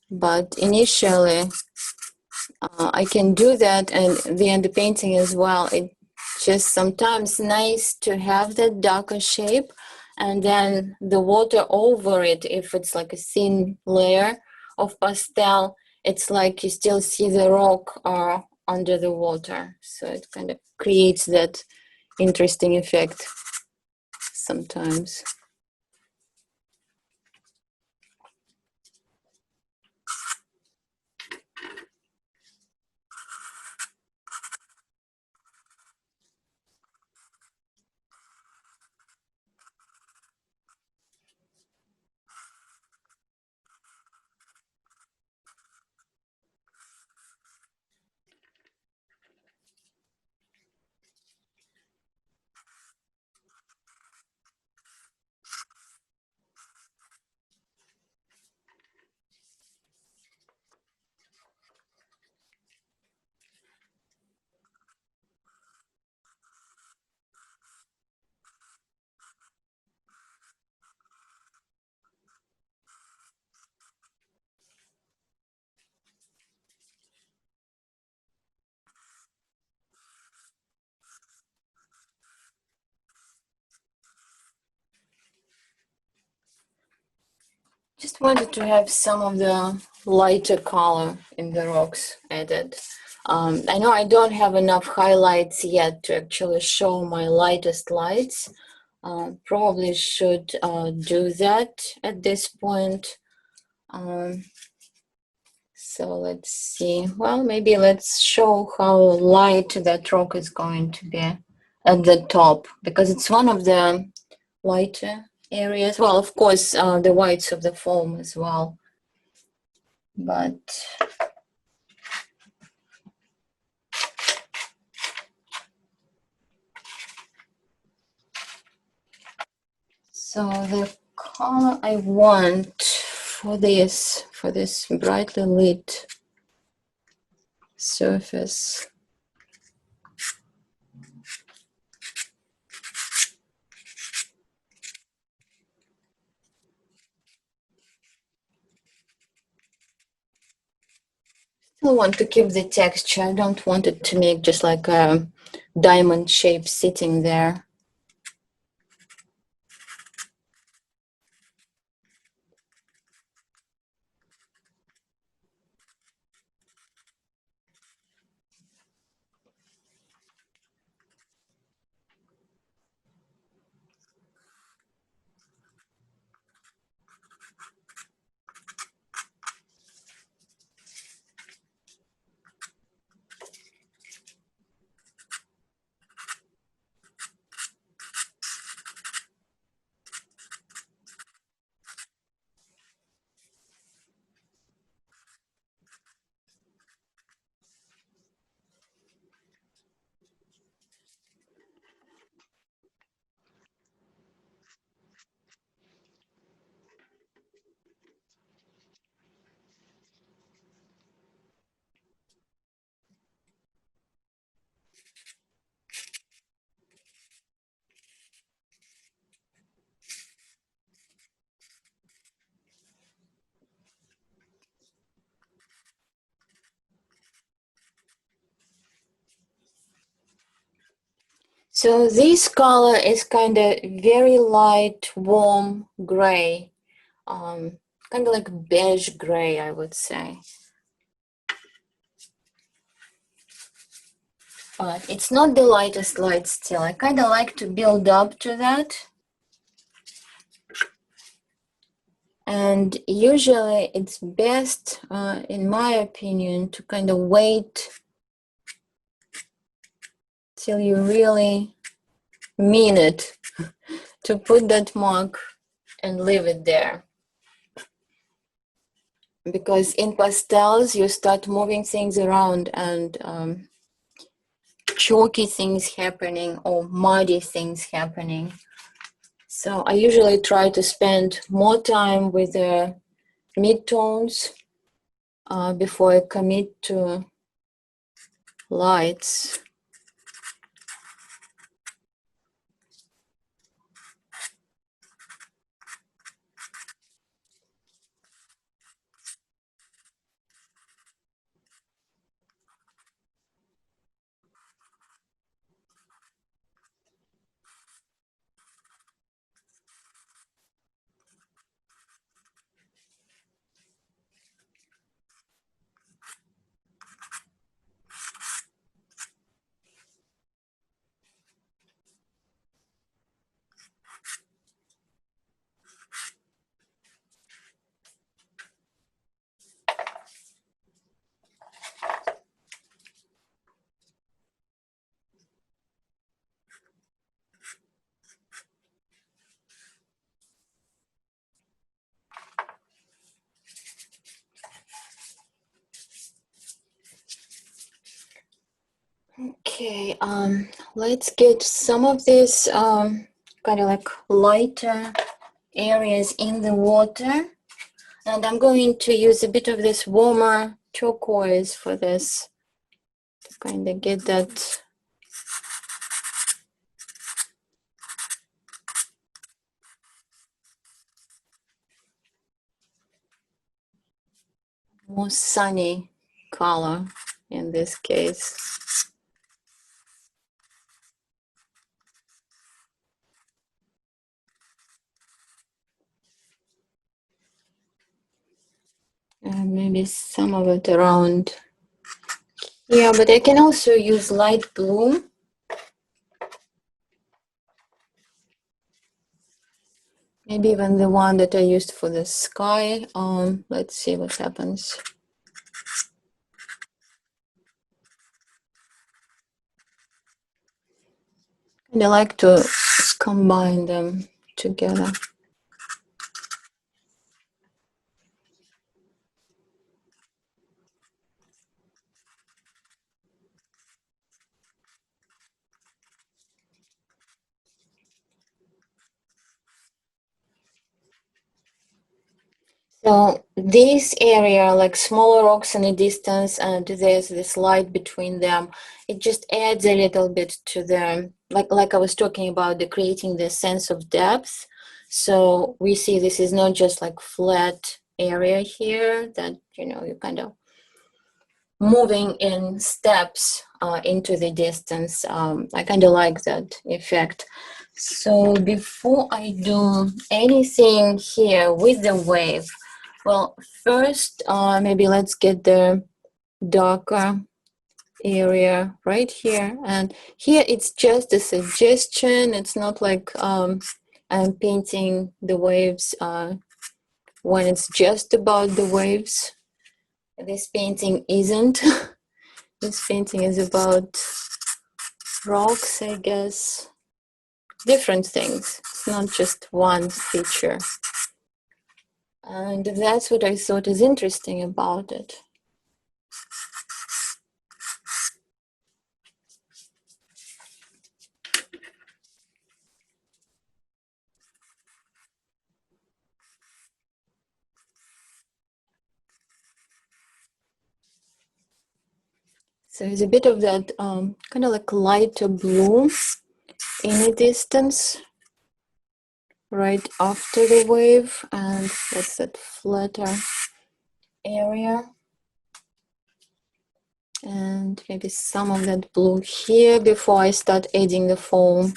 But initially, I can do that, and the underpainting as well. It's just sometimes nice to have that darker shape, and then the water over it, if it's like a thin layer of pastel, it's like you still see the rock under the water. So it kind of creates that interesting effect sometimes. Just wanted to have some of the lighter color in the rocks added. I know I don't have enough highlights yet to actually show my lightest lights. Probably should do that at this point. So let's see. Well, maybe let's show how light that rock is going to be at the top, because it's one of the lighter areas. Well, of course, the whites of the foam as well. But so the color I want for this brightly lit surface, I want to keep the texture. I don't want it to make just like a diamond shape sitting there. So this color is kind of very light, warm gray, kind of like beige gray, I would say. But it's not the lightest light still. I kind of like to build up to that. And usually it's best, in my opinion, to kind of wait till you really mean it to put that mark and leave it there. Because in pastels, you start moving things around and chalky things happening or muddy things happening. So I usually try to spend more time with the midtones before I commit to lights. Okay, let's get some of this kind of like lighter areas in the water. And I'm going to use a bit of this warmer turquoise for this to kind of get that more sunny color in this case. And maybe some of it around here, but I can also use light blue. Maybe even the one that I used for the sky. Let's see what happens. And I like to combine them together. So this area, like smaller rocks in the distance, and there's this light between them, it just adds a little bit to the, like I was talking about, the creating the sense of depth. So we see this is not just like flat area here that, you know, you kind of moving in steps into the distance. I kind of like that effect. So before I do anything here with the wave, well, first, maybe let's get the darker area right here. And here it's just a suggestion. It's not like I'm painting the waves when it's just about the waves. This painting isn't. This painting is about rocks, I guess. Different things. It's not just one feature. And that's what I thought is interesting about it. So there's a bit of that kind of like lighter blue in the distance, right after the wave, and that's that flatter area. And maybe some of that blue here before I start adding the foam.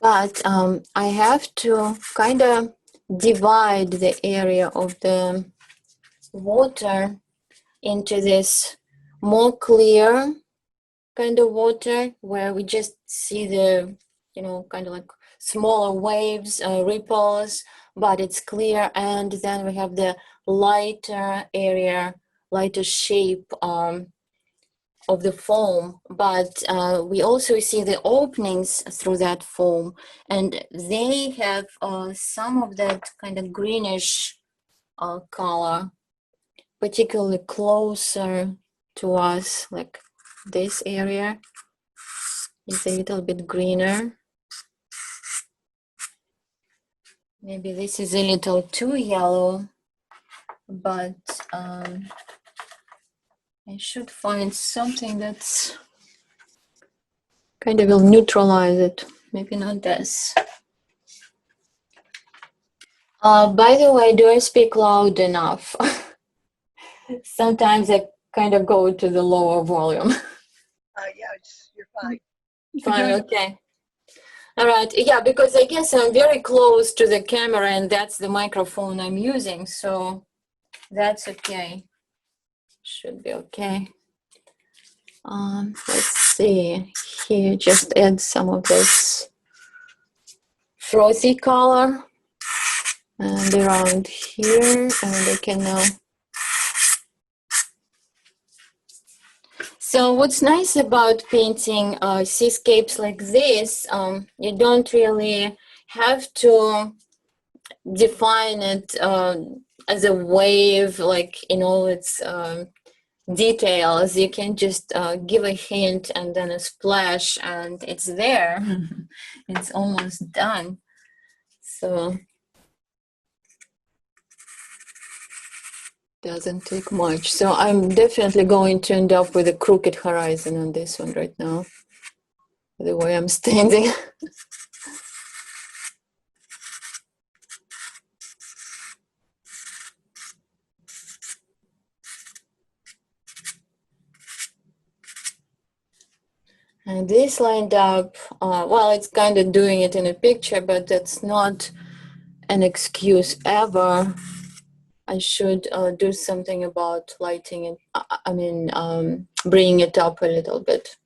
But I have to kind of divide the area of the water into this more clear kind of water where we just see the, you know, kind of like smaller waves, ripples, but it's clear. And then we have the lighter area, lighter shape of the foam, but we also see the openings through that foam, and they have some of that kind of greenish color, particularly closer to us, like this area is a little bit greener. Maybe this is a little too yellow, but I should find something that's kind of will neutralize it. Maybe not this. By the way, do I speak loud enough? Sometimes I kind of go to the lower volume. Yeah, you're fine. Fine, okay. All right, yeah, because I guess I'm very close to the camera and that's the microphone I'm using, so that's okay. Should be okay. Let's see, here just add some of this frothy color and around here, and I can now. So what's nice about painting seascapes like this, you don't really have to define it as a wave, like in all its details. You can just give a hint and then a splash and it's there. It's almost done. So doesn't take much. So I'm definitely going to end up with a crooked horizon on this one right now, the way I'm standing. And this lined up, well, it's kind of doing it in a picture, but that's not an excuse ever. I should do something about lighting it, I mean, bringing it up a little bit.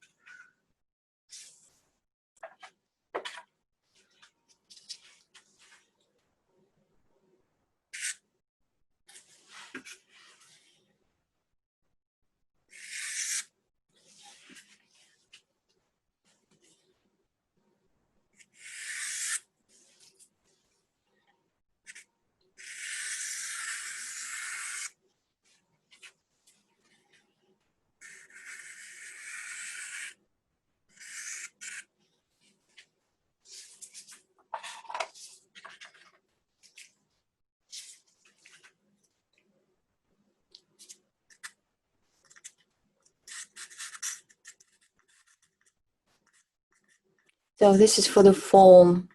So this is for the foam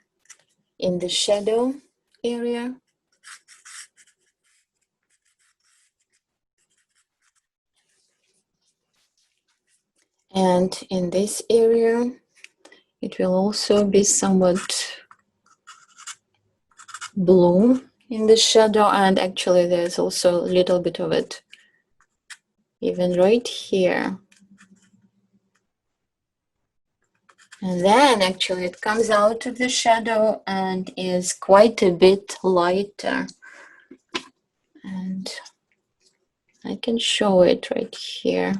in the shadow area. And in this area, it will also be somewhat blue in the shadow, and actually there's also a little bit of it even right here. And then actually it comes out of the shadow and is quite a bit lighter. And I can show it right here.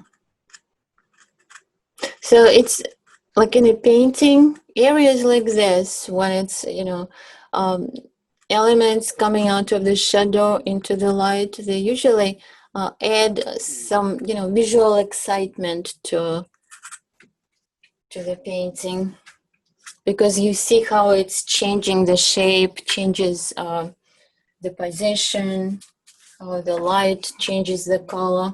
So it's like in a painting, areas like this, when it's, you know, elements coming out of the shadow into the light, they usually add some, you know, visual excitement to the painting, because you see how it's changing the shape, changes the position, how the light changes the color.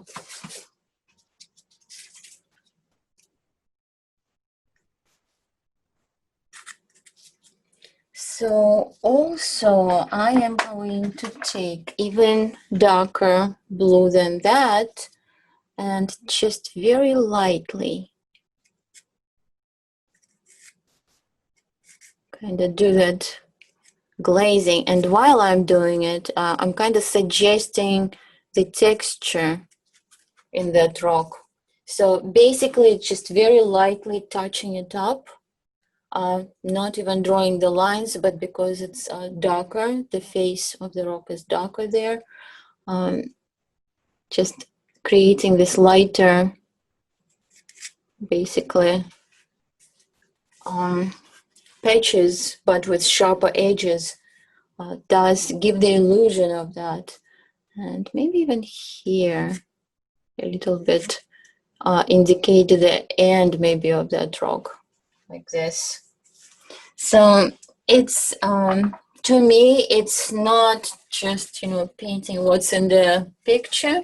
So also I am going to take even darker blue than that and just very lightly kind of do that glazing. And while I'm doing it, I'm kind of suggesting the texture in that rock. So basically just very lightly touching it up, not even drawing the lines, but because it's darker, the face of the rock is darker there, just creating this lighter, basically, patches, but with sharper edges, does give the illusion of that. And maybe even here, a little bit, indicate the end maybe of that rock, like this. So it's, to me, it's not just, painting what's in the picture.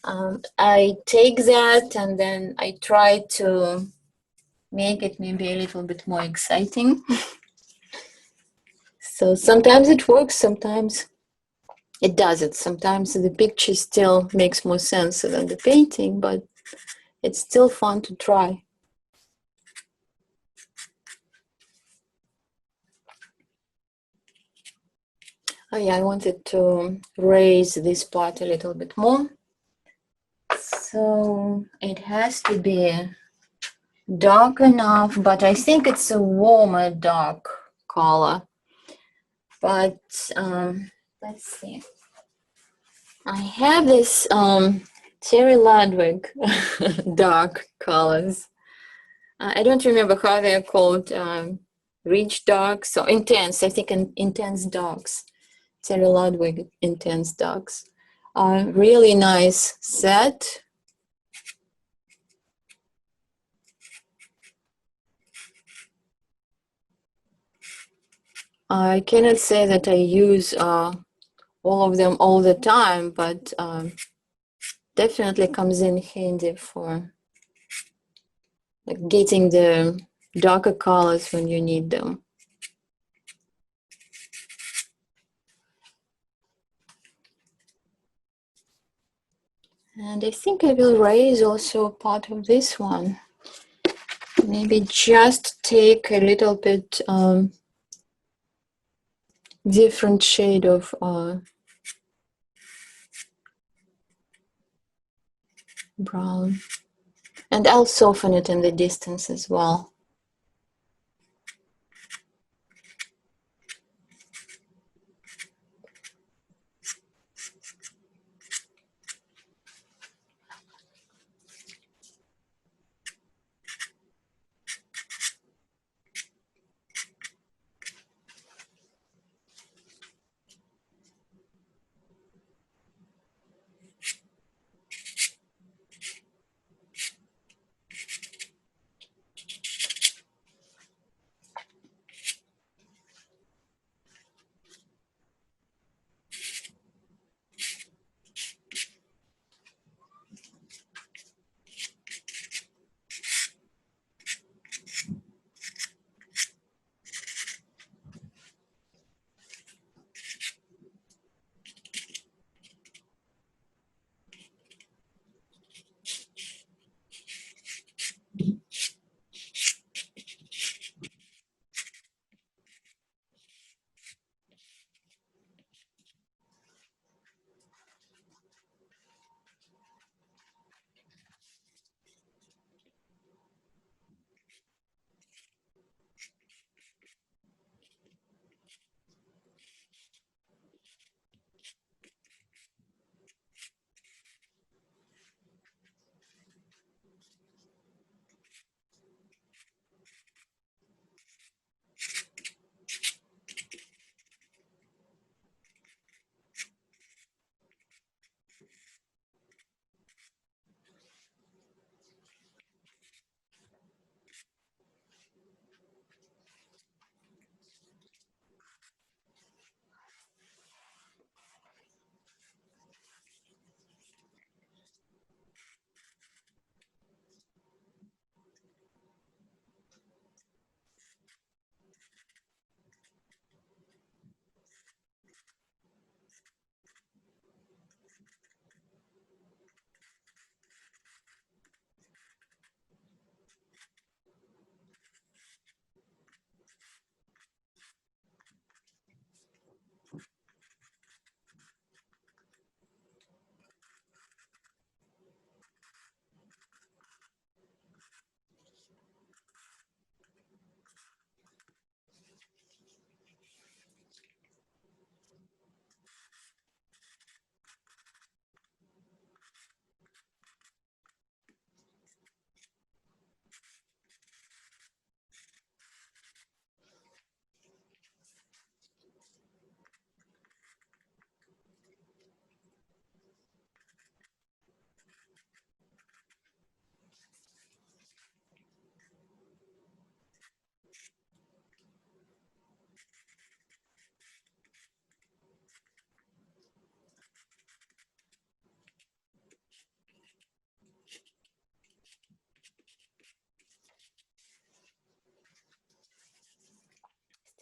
I take that and then I try to make it maybe a little bit more exciting. So sometimes it works, sometimes it doesn't. Sometimes the picture still makes more sense than the painting, but it's still fun to try. Oh yeah, I wanted to raise this part a little bit more. So it has to be dark enough, but I think it's a warmer dark color. But let's see. I have this Terry Ludwig dark colors. I don't remember how they're called. Rich darks or intense. I think intense darks. Terry Ludwig intense darks. Really nice set. I cannot say that I use all of them all the time, but definitely comes in handy for like getting the darker colors when you need them. And I think I will raise also part of this one. Maybe just take a little bit different shade of brown. And I'll soften it in the distance as well.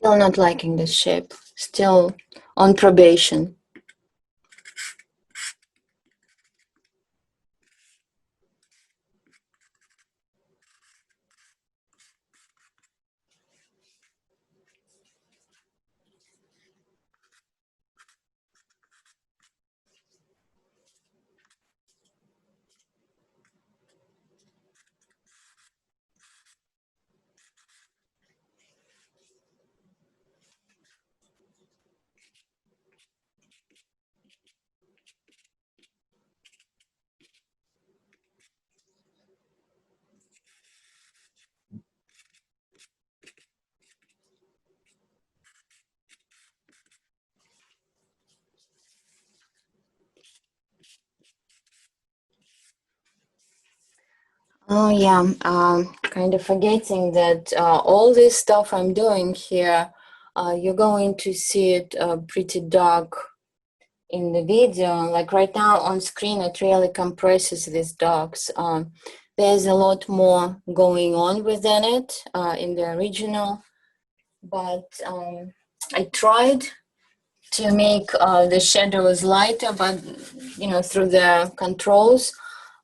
Still not liking the shape. Still on probation. Oh yeah, kind of forgetting that all this stuff I'm doing here, you're going to see it pretty dark in the video. Like right now on screen, it really compresses these darks. There's a lot more going on within it in the original, but I tried to make the shadows lighter, but through the controls.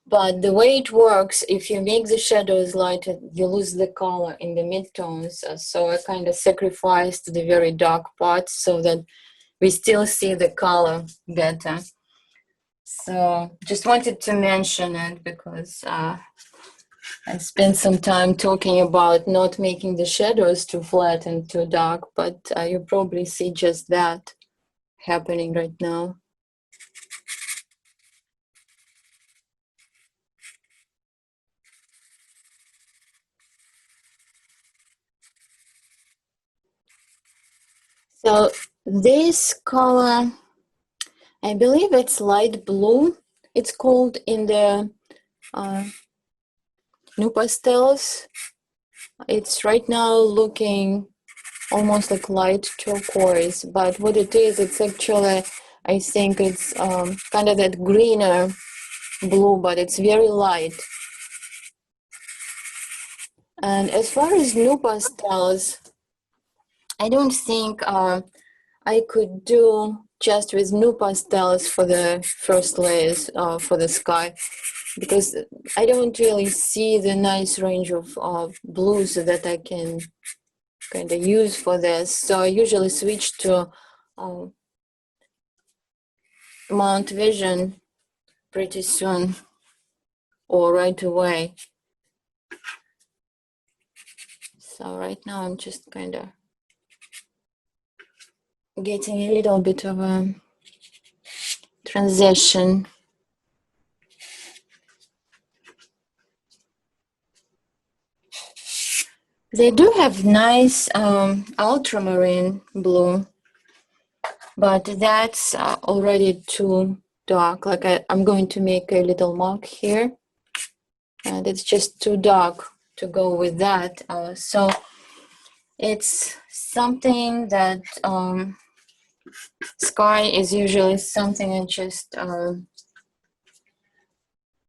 But the way it works, if you make the shadows lighter, you lose the color in the midtones. So I kind of sacrificed the very dark parts so that we still see the color better. So just wanted to mention it because I spent some time talking about not making the shadows too flat and too dark, but you probably see just that happening right now. So this color, I believe it's light blue. It's called in the new pastels. It's right now looking almost like light turquoise, but what it is, it's actually, I think it's kind of that greener blue, but it's very light. And as far as new pastels, I don't think I could do just with new pastels for the first layers for the sky, because I don't really see the nice range of blues that I can kind of use for this. So I usually switch to Mount Vision pretty soon or right away. So right now I'm just kind of getting a little bit of a transition. They do have nice ultramarine blue, but that's already too dark. Like I'm going to make a little mark here, and it's just too dark to go with that. So it's something that sky is usually something I just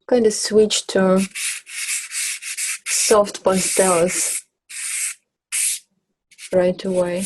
kind of switch to soft pastels right away.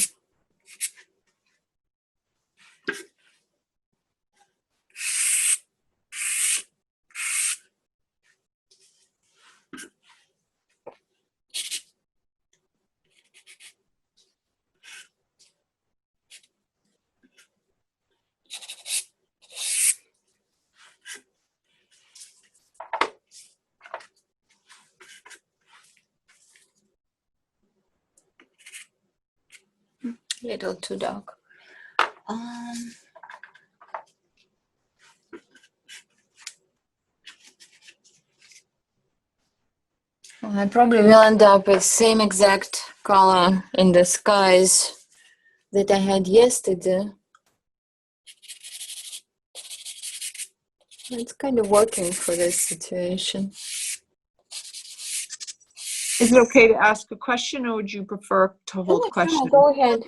Little too dark. I probably will end up with same exact color in the skies that I had yesterday. It's kind of working for this situation. Is it okay to ask a question, or would you prefer to hold questions? Go ahead.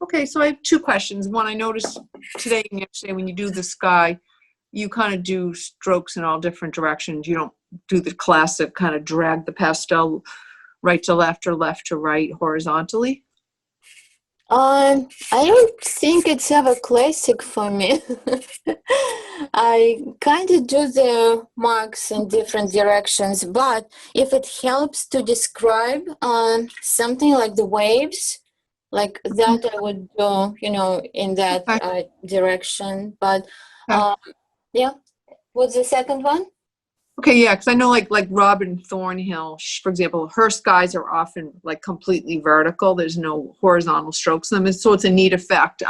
Okay, so I have two questions. One, I noticed today and yesterday when you do the sky, you kind of do strokes in all different directions. You don't do the classic kind of drag the pastel right to left or left to right horizontally. I don't think it's ever classic for me. I kind of do the marks in different directions, but if it helps to describe something like the waves, like that, I would do, in that Okay. direction. But Okay. yeah, what's the second one? Okay, yeah, because I know like Robin Thornhill, for example, her skies are often like completely vertical. There's no horizontal strokes in them, and so it's a neat effect.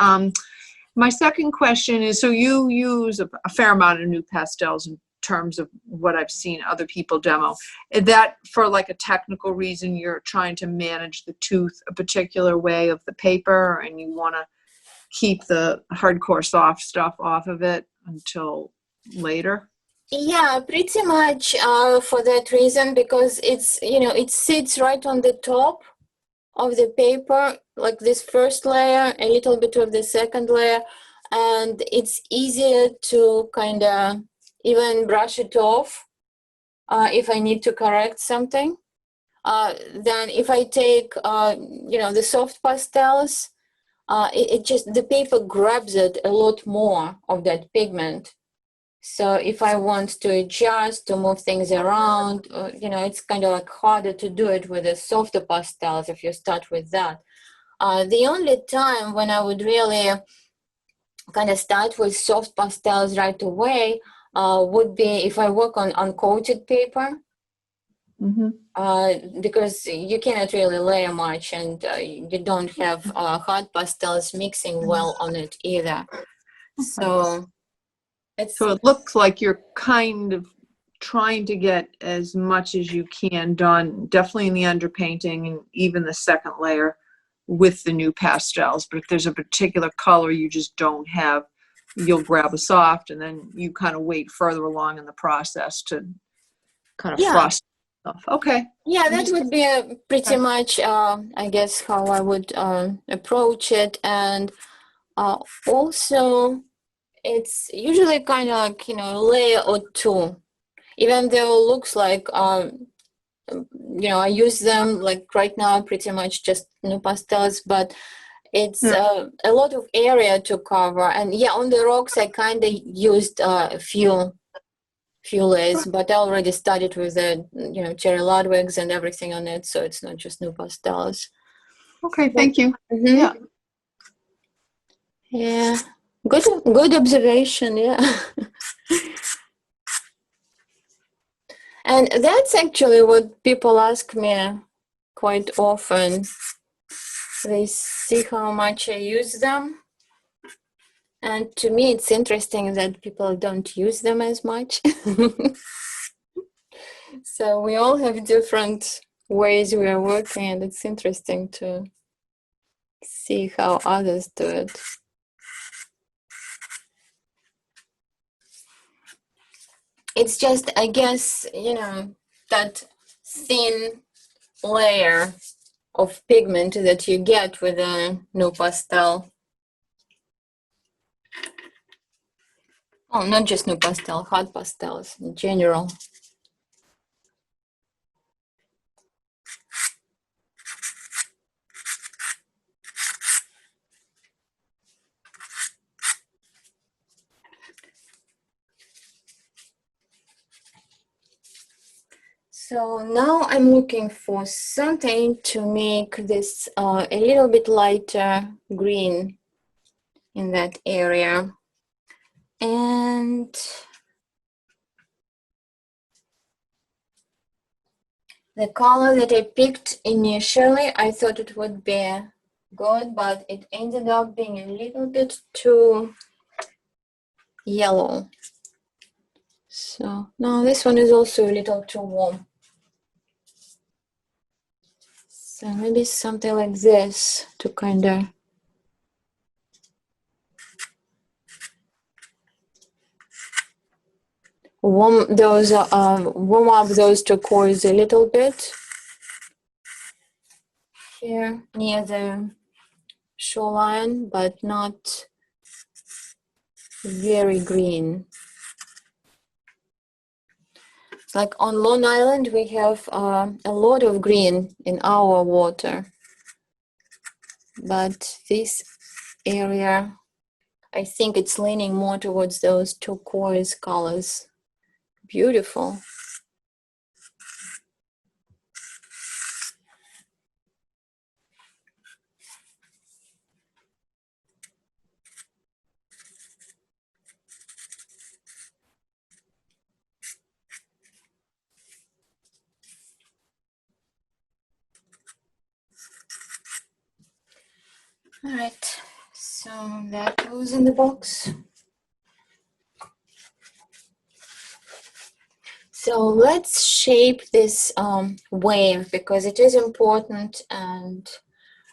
My second question is, so you use a fair amount of new pastels in terms of what I've seen other people demo. Is that for like a technical reason, you're trying to manage the tooth a particular way of the paper, and you want to keep the hardcore soft stuff off of it until later? Yeah, pretty much for that reason, because it's, it sits right on the top of the paper, like this first layer, a little bit of the second layer, and it's easier to kind of even brush it off if I need to correct something. Then if I take, the soft pastels, it just, the paper grabs it a lot more of that pigment. So if I want to adjust, to move things around, it's kind of like harder to do it with the softer pastels if you start with that. The only time when I would really kind of start with soft pastels right away would be if I work on uncoated paper. Because you cannot really layer much, and you don't have hard pastels mixing well on it either. So So it looks like you're kind of trying to get as much as you can done, definitely in the underpainting and even the second layer with the new pastels. But if there's a particular color you just don't have, you'll grab a soft, and then you kind of wait further along in the process to kind of frost stuff. Okay. Yeah, that would be pretty much, I guess, how I would approach it. And also, it's usually kind of like, a layer or two, even though it looks like, I use them like right now, pretty much just new pastels, but it's a lot of area to cover. And yeah, on the rocks, I kind of used a few layers, but I already started with the, cherry Ludwigs and everything on it, so it's not just new pastels. Okay, thank you. Yeah. Yeah. Good observation, yeah. And that's actually what people ask me quite often. They see how much I use them. And to me, it's interesting that people don't use them as much. So we all have different ways we are working, and it's interesting to see how others do it. It's just, I guess, that thin layer of pigment that you get with a new pastel. Oh, not just new pastel, hard pastels in general. So now I'm looking for something to make this a little bit lighter green in that area. And the color that I picked initially, I thought it would be good, but it ended up being a little bit too yellow. So now this one is also a little too warm. So maybe something like this to kind of warm up those turquoise a little bit here near the shoreline, but not very green. Like on Long Island, we have a lot of green in our water, but this area, I think it's leaning more towards those turquoise colors. Beautiful. All right, so that goes in the box. So let's shape this wave because it is important, and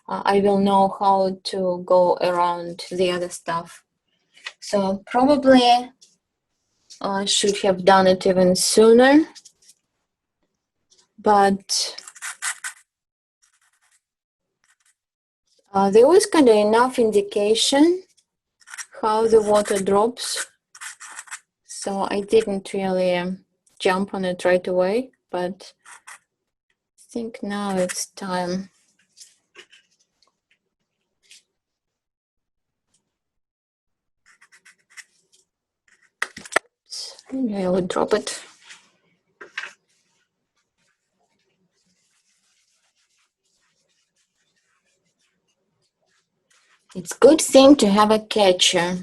I will know how to go around the other stuff. So probably I should have done it even sooner, but there was kind of enough indication how the water drops. So I didn't really jump on it right away, but I think now it's time. Maybe I would drop it. It's a good thing to have a catcher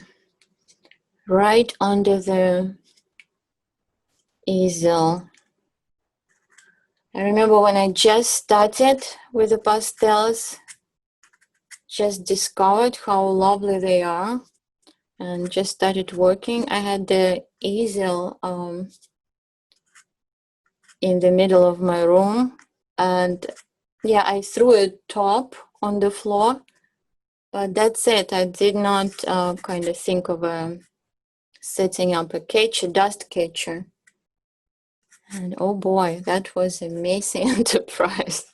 right under the easel. I remember when I just started with the pastels, just discovered how lovely they are and just started working. I had the easel in the middle of my room, and yeah, I threw a top on the floor, but that's it. I did not kind of think of setting up a catcher, dust catcher. And oh boy, that was a messy enterprise.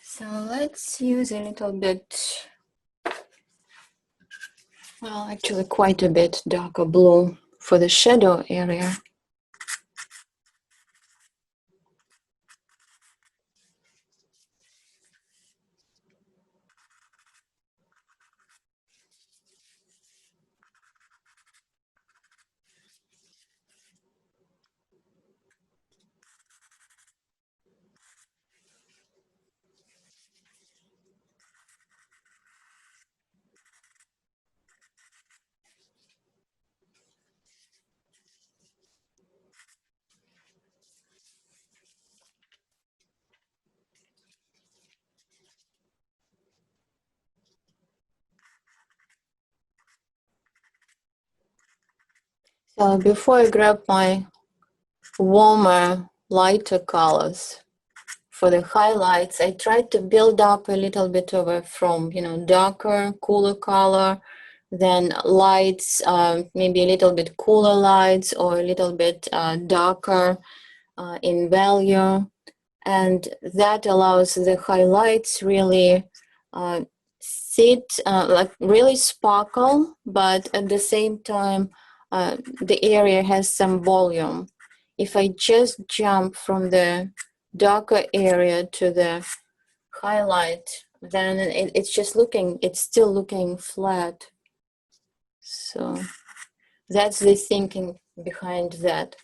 So let's use a little bit, well, actually quite a bit darker blue for the shadow area. So before I grab my warmer, lighter colors for the highlights, I tried to build up a little bit of a from, darker, cooler color, then lights, maybe a little bit cooler lights or a little bit darker in value. And that allows the highlights really sit, like really sparkle, but at the same time, the area has some volume. If I just jump from the darker area to the highlight, then it's still looking flat. So that's the thinking behind that.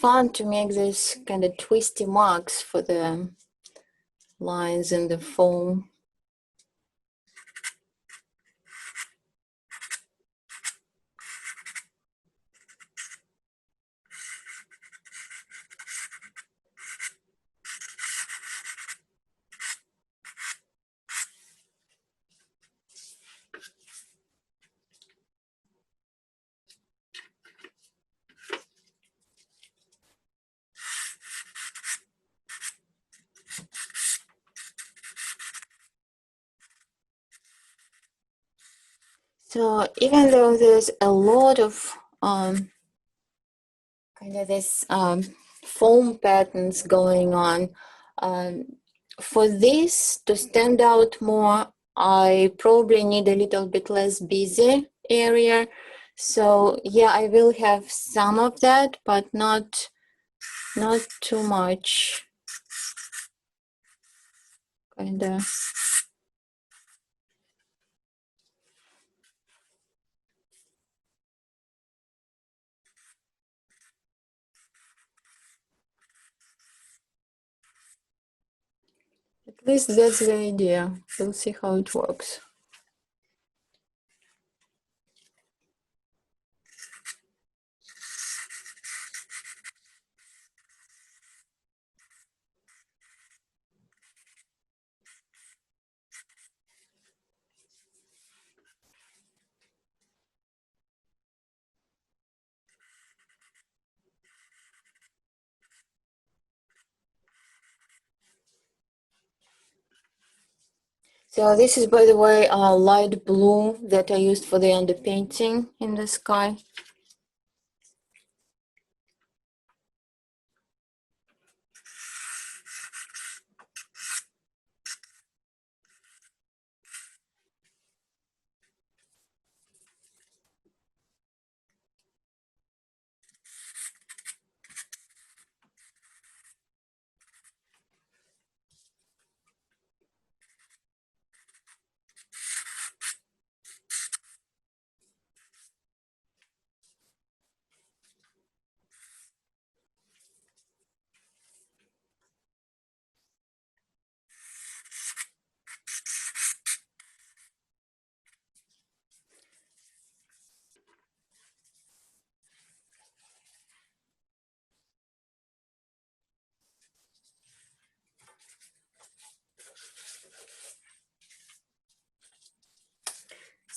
fun to make these kind of twisty marks for the lines in the foam. So even though there's a lot of kind of this foam patterns going on, for this to stand out more, I probably need a little bit less busy area. So yeah, I will have some of that, but not too much. Kind of. At least that's the idea. We'll see how it works. So this is, by the way, light blue that I used for the underpainting in the sky.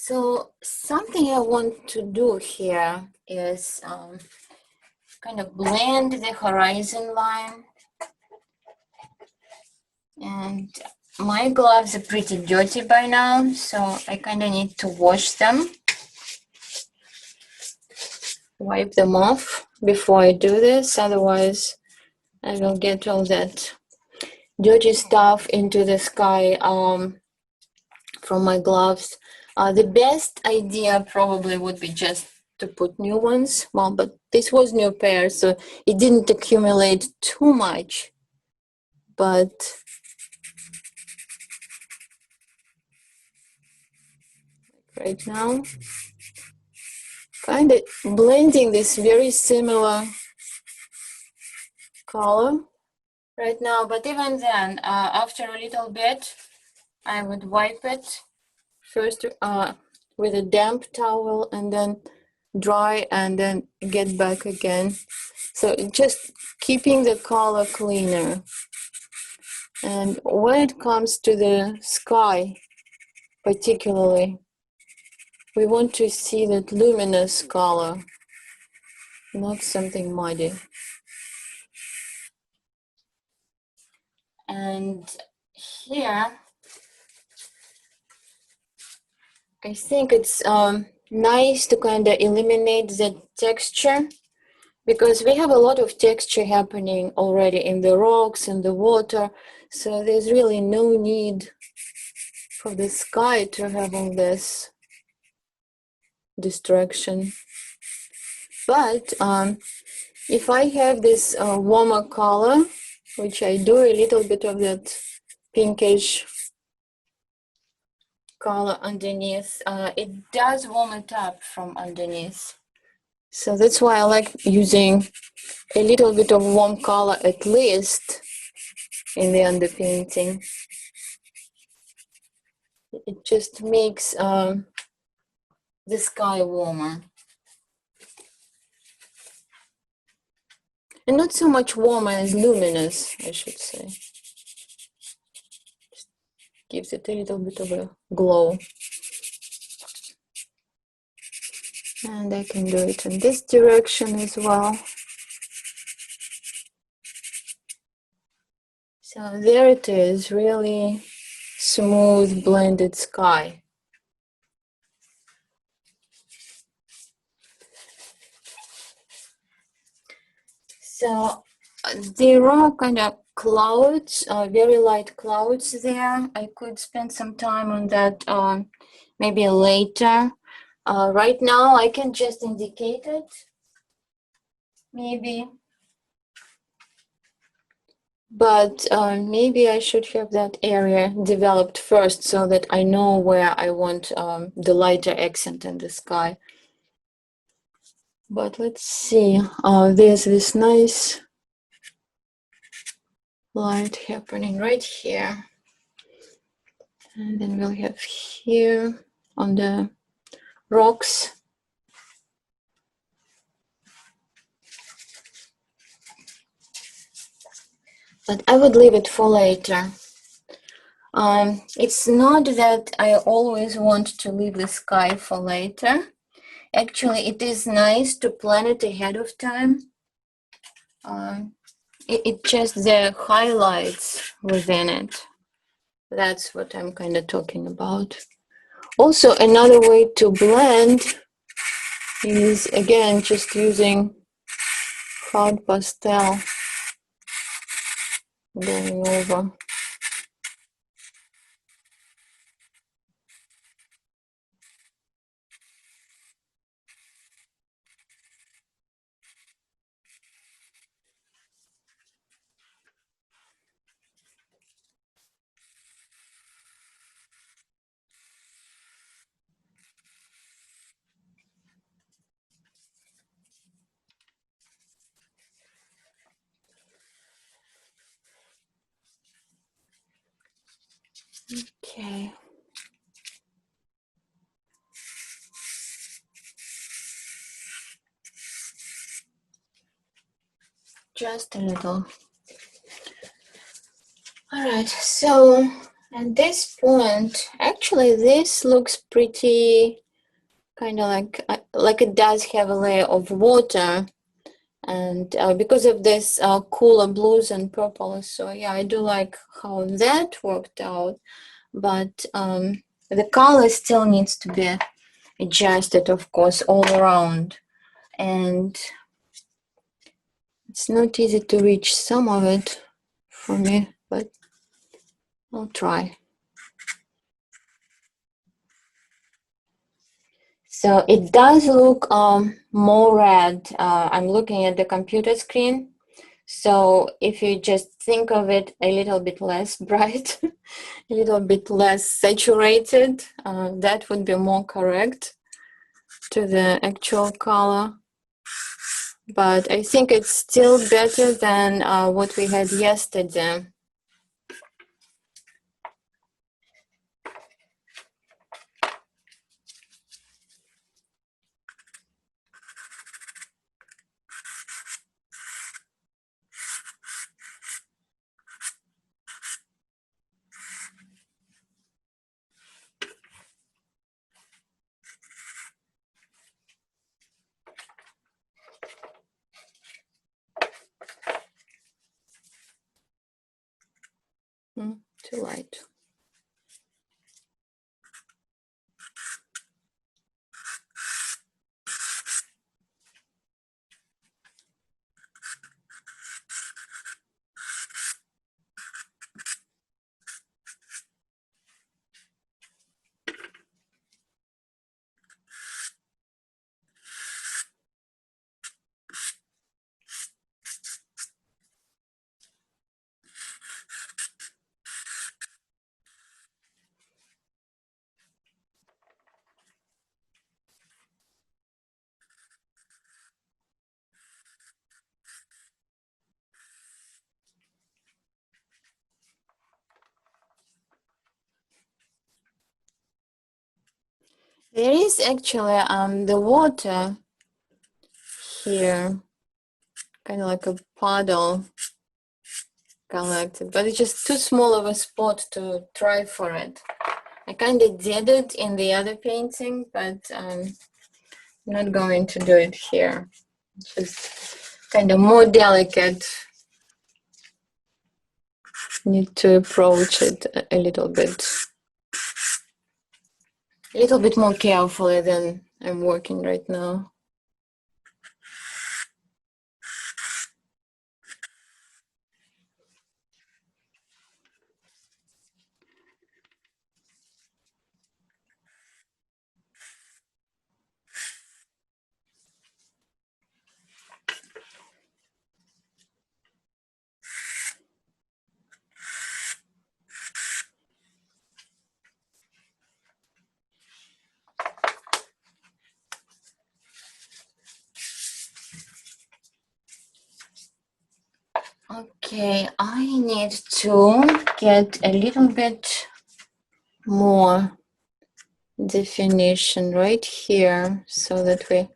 So something I want to do here is kind of blend the horizon line. And my gloves are pretty dirty by now, so I kind of need to wash them. Wipe them off before I do this, otherwise I will get all that dirty stuff into the sky from my gloves. The best idea probably would be just to put new ones. Well, but this was new pair, so it didn't accumulate too much. But right now, kind of blending this very similar color right now. But even then, after a little bit, I would wipe it first with a damp towel and then dry and then get back again. So just keeping the color cleaner. And when it comes to the sky, particularly, we want to see that luminous color, not something muddy. And here, I think it's nice to kind of eliminate the texture, because we have a lot of texture happening already in the rocks and the water, so there's really no need for the sky to have all this distraction. But if I have this warmer color, which I do, a little bit of that pinkish color underneath, it does warm it up from underneath. So that's why I like using a little bit of warm color at least in the underpainting. It just makes the sky warmer. And not so much warmer as luminous, I should say. Gives it a little bit of a glow. And I can do it in this direction as well. So there it is, really smooth blended sky. So there are kind of clouds, very light clouds there. I could spend some time on that maybe later. Right now I can just indicate it, maybe. But maybe I should have that area developed first so that I know where I want the lighter accent in the sky. But let's see, there's this nice light happening right here. And then we'll have here on the rocks. But I would leave it for later. It's not that I always want to leave the sky for later. Actually, it is nice to plan it ahead of time. It just the highlights within it. That's what I'm kind of talking about. Also, another way to blend is, again, just using hard pastel going over. Okay. Just a little. All right, so at this point, actually this looks pretty kind of like it does have a layer of water, and because of this cooler blues and purples. So yeah, I do like how that worked out, but the color still needs to be adjusted, of course, all around, and it's not easy to reach some of it for me, but I'll try. So it does look more red. I'm looking at the computer screen. So if you just think of it a little bit less bright, a little bit less saturated, that would be more correct to the actual color. But I think it's still better than what we had yesterday. Too light. There is actually the water here, kind of like a puddle collected, but it's just too small of a spot to try for it. I kind of did it in the other painting, but I'm not going to do it here. Just kind of more delicate. Need to approach it a little bit more carefully than I'm working right now. Okay, I need to get a little bit more definition right here so that we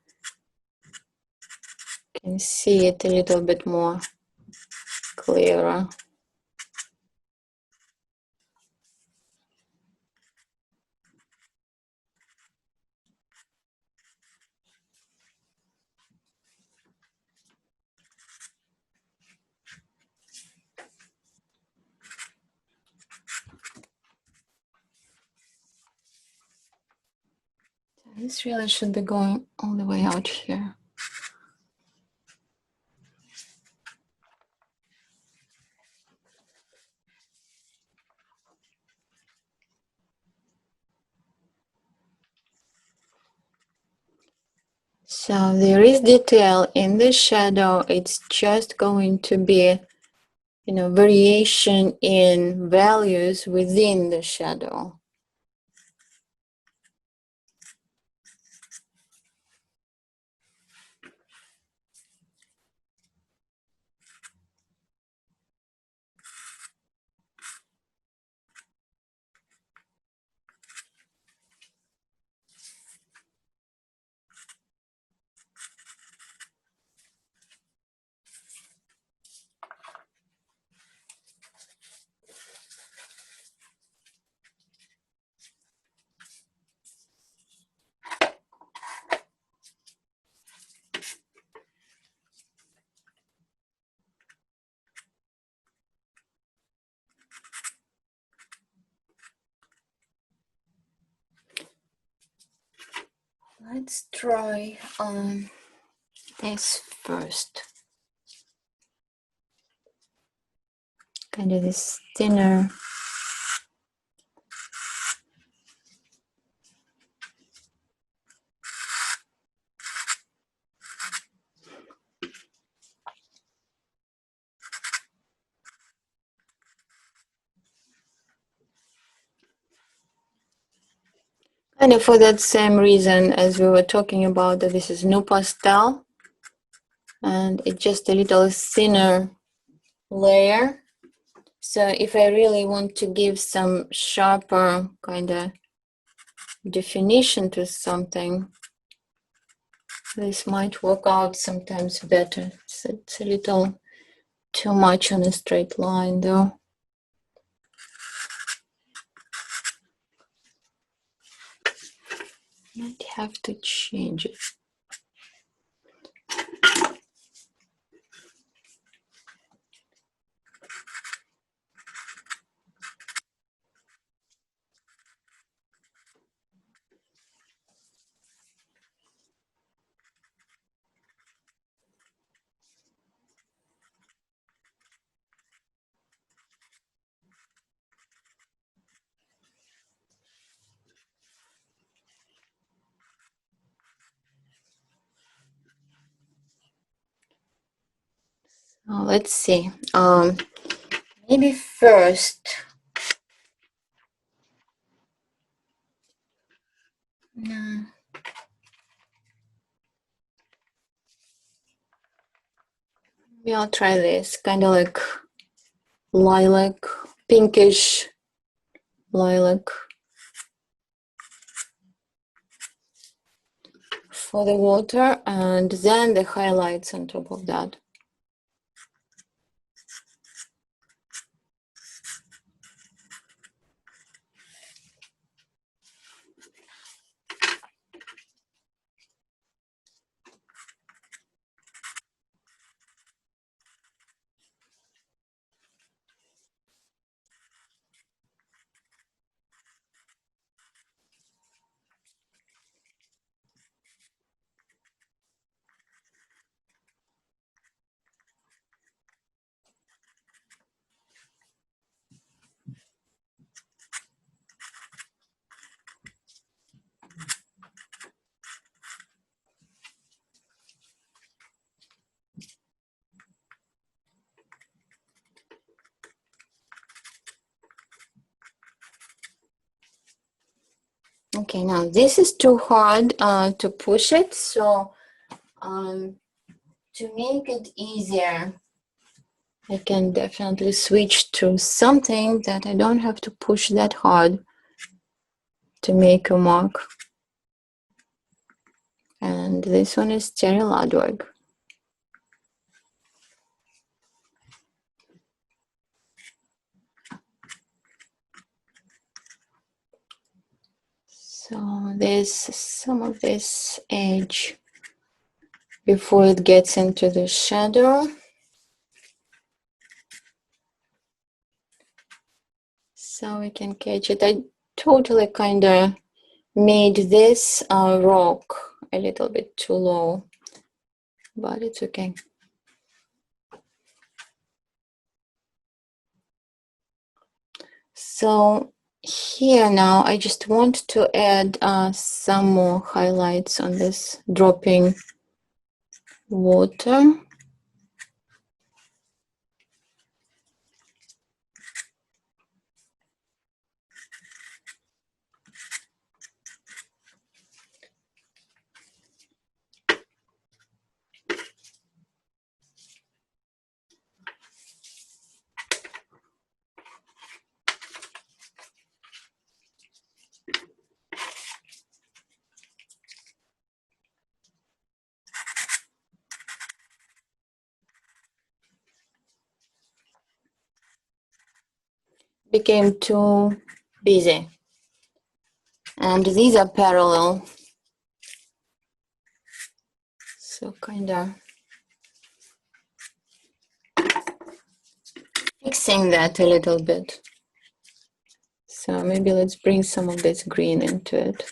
can see it a little bit more clearer. This really should be going all the way out here. So there is detail in the shadow. It's just going to be, you know, variation in values within the shadow. Let's try this first. Kind of this thinner. And for that same reason as we were talking about, that this is no pastel and it's just a little thinner layer. So if I really want to give some sharper kind of definition to something, this might work out sometimes better. It's a little too much on a straight line though. Might have to change it. Let's see. Maybe first. No. Maybe I'll try this. Kind of like lilac, pinkish lilac. for the water, and then the highlights on top of that. Okay, now this is too hard to push it, so to make it easier, I can definitely switch to something that I don't have to push that hard to make a mark. And this one is Terry Ludwig. So there's some of this edge before it gets into the shadow. So we can catch it. I totally kind of made this rock a little bit too low, but it's okay. So here now, I just want to add some more highlights on this dropping water. Became too busy. And these are parallel. So kind of fixing that a little bit. So maybe let's bring some of this green into it.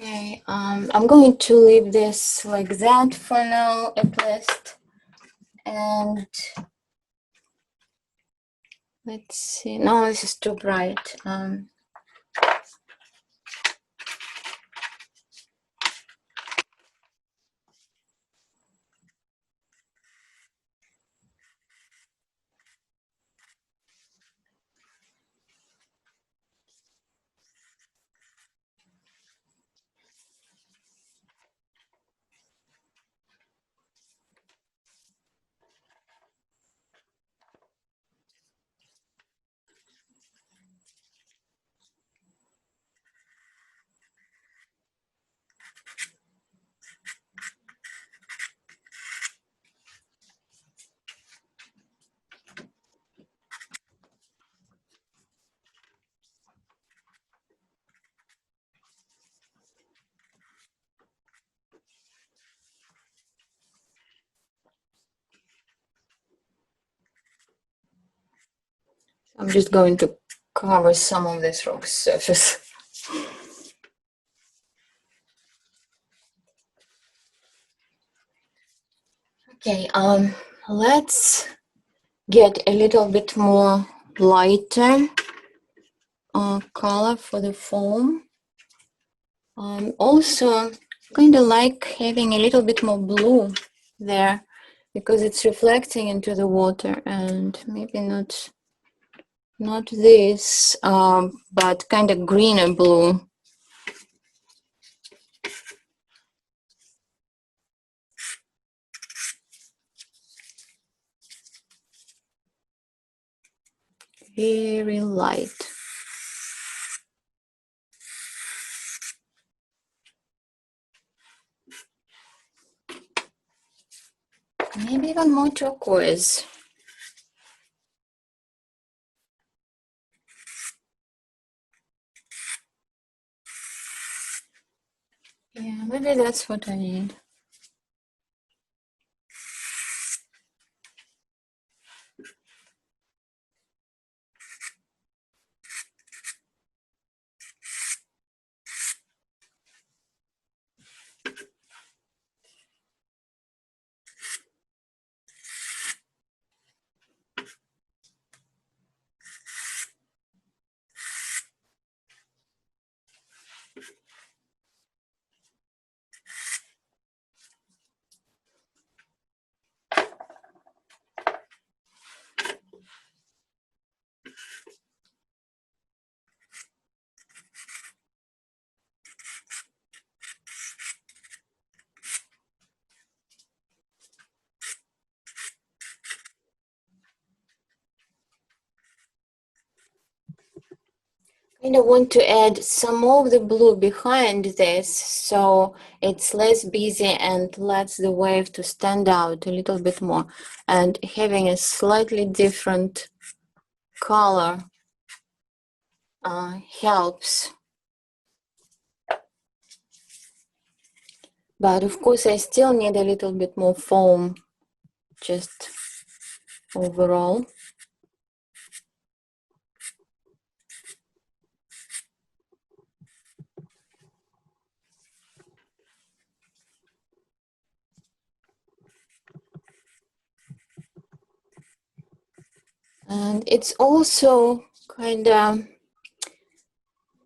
Okay, I'm going to leave this like that for now at least. And let's see. No, this is too bright. I'm just going to cover some of this rock surface. Okay, let's get a little bit more lighter color for the foam. Also kind of like having a little bit more blue there because it's reflecting into the water, and maybe not this, but kind of greener blue. Very light. Maybe even more turquoise. Yeah, maybe that's what I need. Kind of want to add some of the blue behind this so it's less busy and lets the wave to stand out a little bit more, and having a slightly different color helps. But of course I still need a little bit more foam just overall. And it's also kind of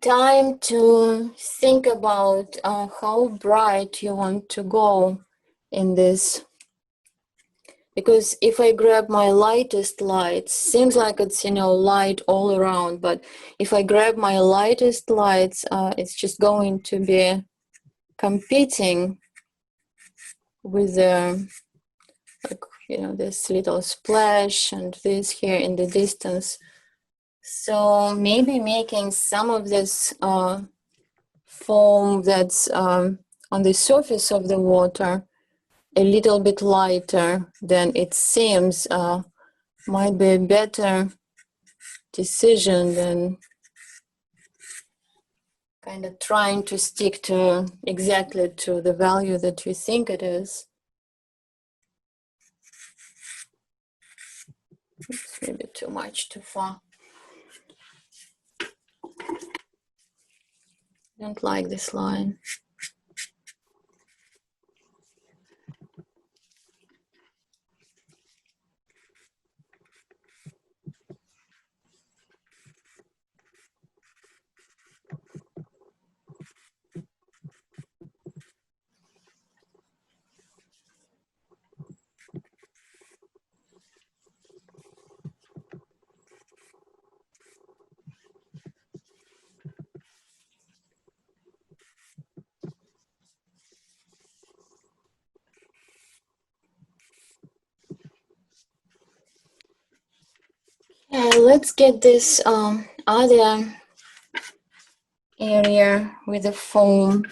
time to think about how bright you want to go in this. Because if I grab my lightest lights, seems like it's, you know, light all around, but if I grab my lightest lights, it's just going to be competing with the, like, you know, this little splash and this here in the distance. So maybe making some of this foam that's on the surface of the water a little bit lighter than it seems might be a better decision than kind of trying to stick to exactly to the value that you think it is. It's maybe too much, too far. Don't like this line. Let's get this other area with the foam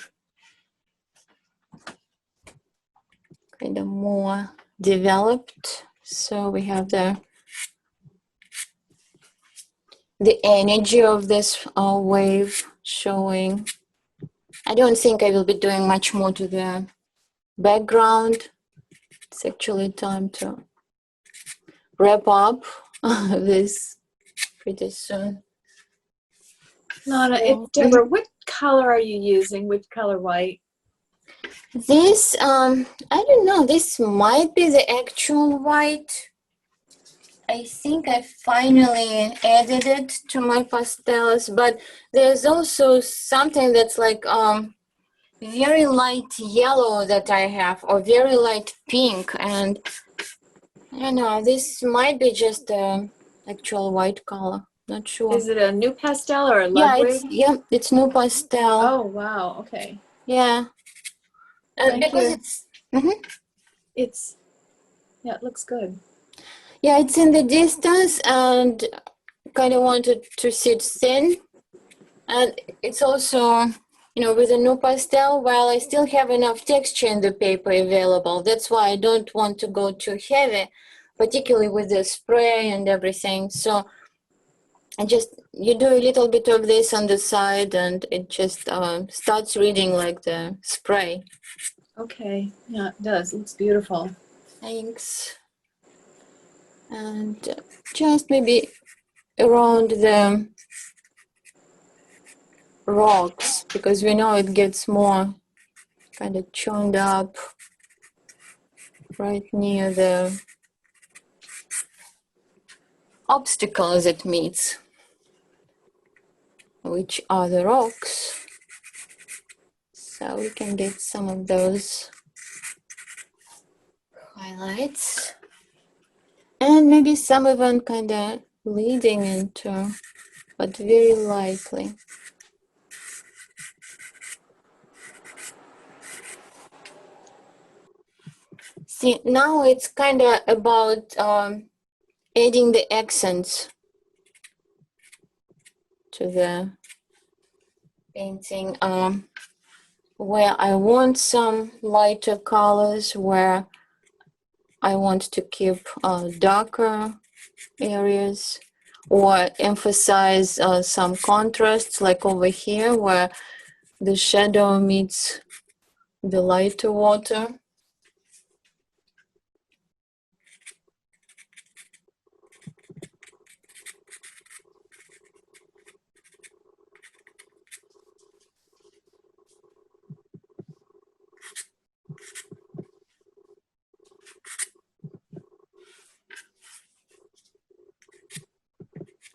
kind of more developed. So we have the energy of this wave showing. I don't think I will be doing much more to the background. It's actually time to wrap up this pretty soon. Lana, So, Deborah, what color are you using? Which color white? this, I don't know, this might be the actual white. I think I finally added it to my pastels, but there's also something that's like very light yellow that I have, or very light pink, and I don't know, this might be just the actual white color. Not sure. Is it a new pastel or a Yeah, Ludwig? it's new pastel. Oh, wow. Okay. Yeah, Thank because you. it's mhm. Yeah, it looks good. Yeah, it's in the distance, and kind of wanted to sit thin, and it's also, with a new pastel, while I still have enough texture in the paper available. That's why I don't want to go too heavy, particularly with the spray and everything. So you do a little bit of this on the side, and it just starts reading like the spray. Okay. Yeah, it does. It looks beautiful. Thanks. And just maybe around the rocks, because we know it gets more kind of churned up right near the obstacles it meets, which are the rocks. So we can get some of those highlights, and maybe some even kind of leading into, but very lightly. See, now it's kind of about adding the accents to the painting, where I want some lighter colors, where I want to keep darker areas, or emphasize some contrasts, like over here where the shadow meets the lighter water.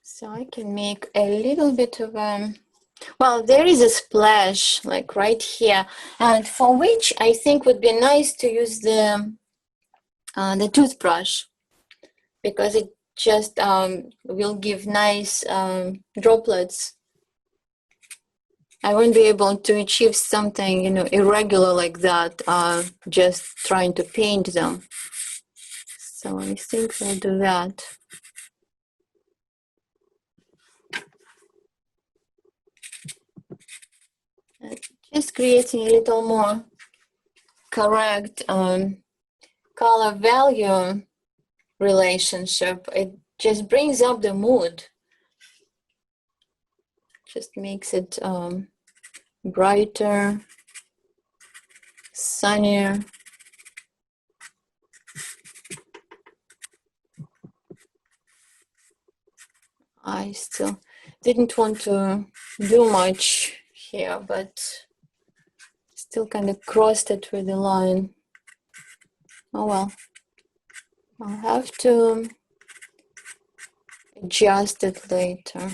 So I can make a little bit of well, there is a splash like right here, and for which I think would be nice to use the toothbrush, because it just will give nice droplets. I won't be able to achieve something, irregular like that, just trying to paint them. So I think I'll do that. Just creating a little more correct color value relationship. It just brings up the mood. Just makes it brighter, sunnier. I still didn't want to do much here, but still kind of crossed it with the line. Oh well, I'll have to adjust it later.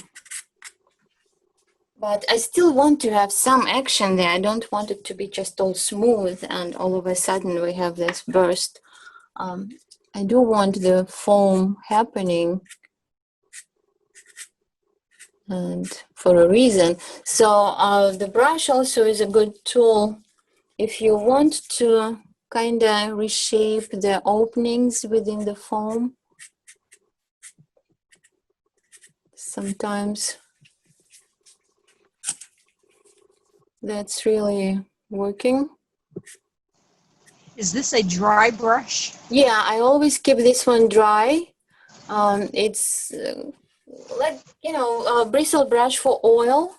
But I still want to have some action there. I don't want it to be just all smooth and all of a sudden we have this burst. I do want the foam happening, and for a reason. So the brush also is a good tool if you want to kind of reshape the openings within the foam. Sometimes that's really working. Is this a dry brush? Yeah, I always keep this one dry. It's like, a bristle brush for oil.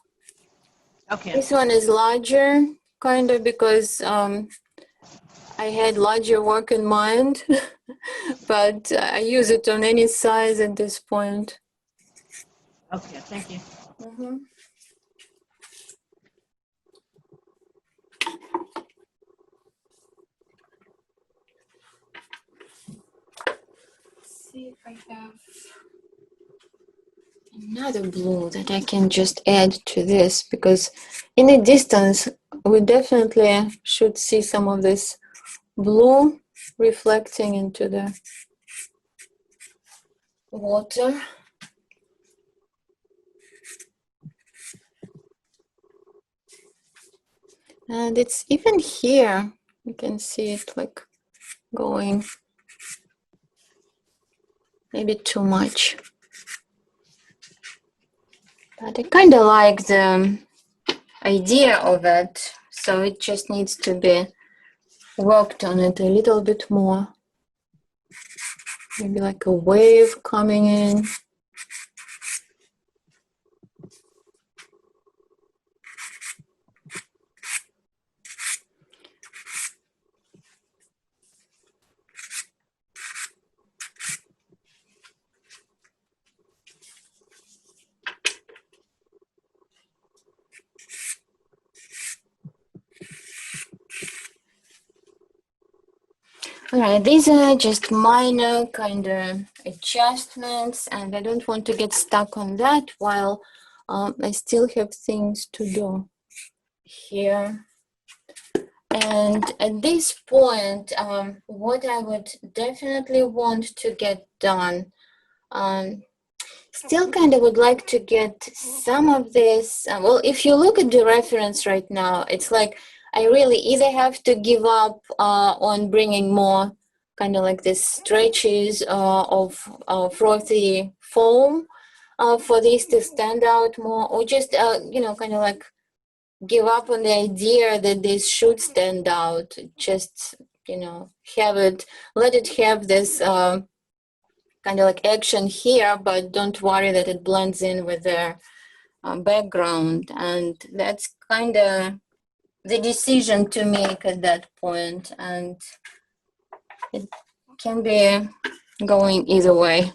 Okay. This one is larger, kind of, because I had larger work in mind, but I use it on any size at this point. Okay, thank you. Mhm. See if I have another blue that I can just add to this, because in the distance we definitely should see some of this blue reflecting into the water. And it's even here, you can see it like going maybe too much. But I kind of like the idea of it, so it just needs to be worked on it a little bit more. Maybe like a wave coming in. All right, these are just minor kind of adjustments, and I don't want to get stuck on that while I still have things to do here. And at this point, what I would definitely want to get done, still kind of would like to get some of this. Well, if you look at the reference right now, it's like I really either have to give up on bringing more kind of like this stretches of frothy foam for these to stand out more, or just, you know, kind of like give up on the idea that this should stand out. Just, you know, have it, let it have this kind of like action here, but don't worry that it blends in with the background. And that's kind of the decision to make at that point, and it can be going either way.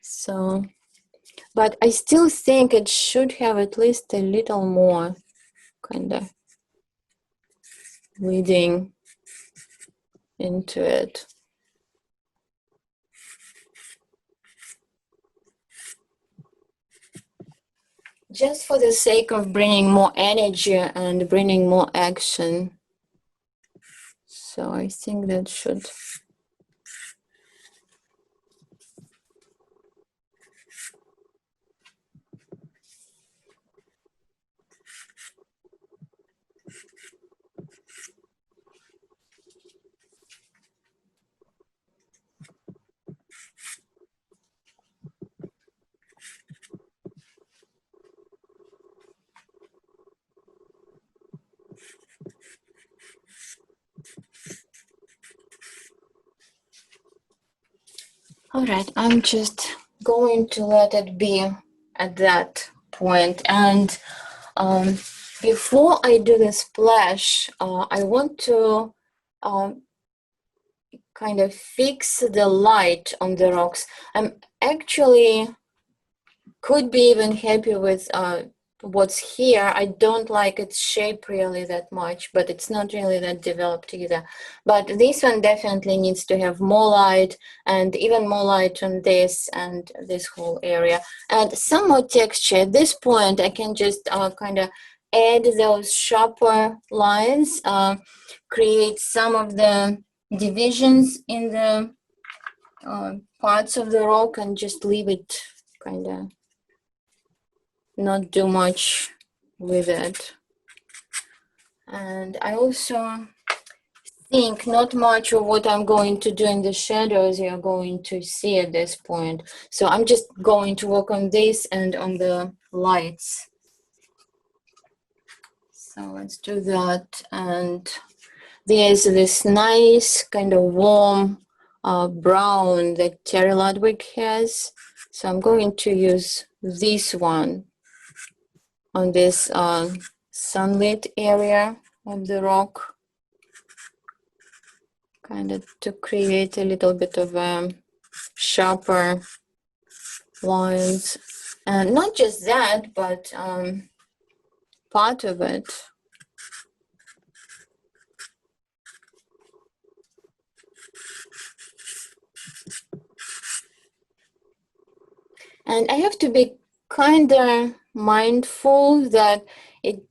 So, but I still think it should have at least a little more kind of leading into it. Just for the sake of bringing more energy and bringing more action. So I think that should. All right, I'm just going to let it be at that point. And before I do the splash, I want to kind of fix the light on the rocks. I'm actually could be even happy with what's here. I don't like its shape really that much, but it's not really that developed either. But this one definitely needs to have more light, and even more light on this and this whole area, and some more texture. At this point, I can just kind of add those sharper lines, create some of the divisions in the parts of the rock, and just leave it kind of not do much with it. And I also think not much of what I'm going to do in the shadows you're going to see at this point. So I'm just going to work on this and on the lights. So let's do that. And there's this nice kind of warm brown that Terry Ludwig has. So I'm going to use this one on this sunlit area of the rock, kind of to create a little bit of sharper lines. Not just that, but part of it. And I have to be kind of mindful that it,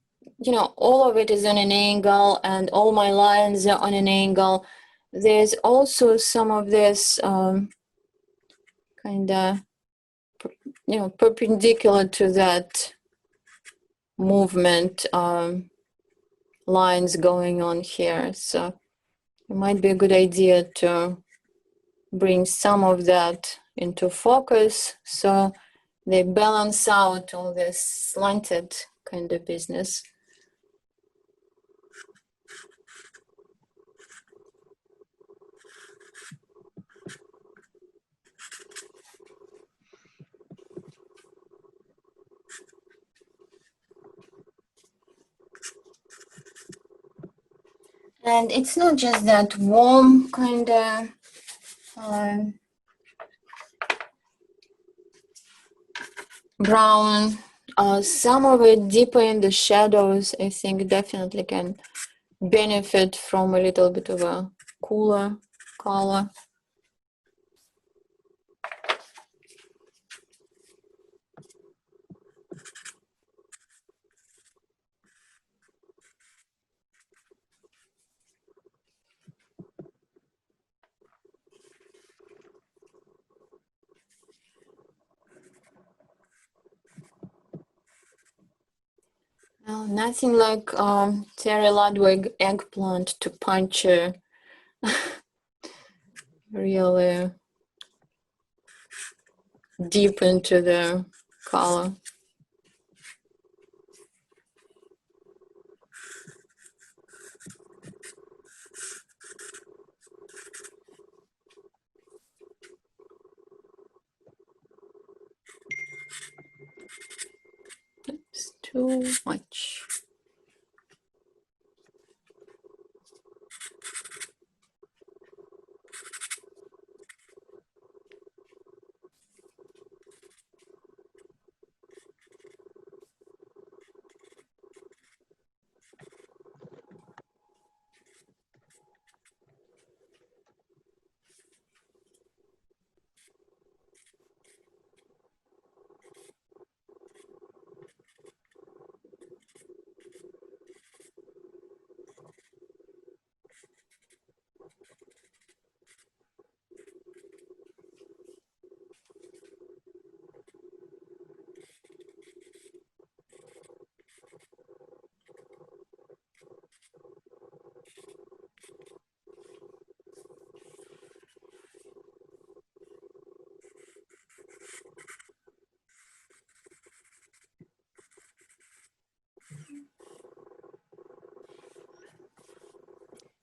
all of it is on an angle and all my lines are on an angle. There's also some of this kind of, perpendicular to that movement lines going on here. So it might be a good idea to bring some of that into focus so they balance out all this slanted kind of business. And it's not just that warm kind of brown. Some of it deeper in the shadows, I think definitely can benefit from a little bit of a cooler color. Well, nothing like Terry Ludwig eggplant to punch a really deep into the color. It's too much.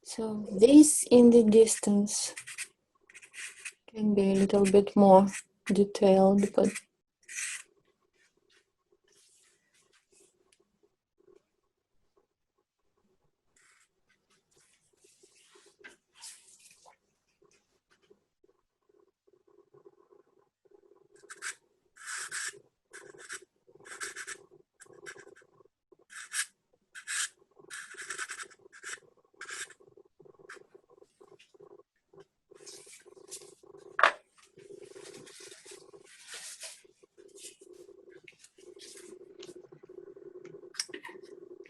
So this in the distance can be a little bit more detailed, but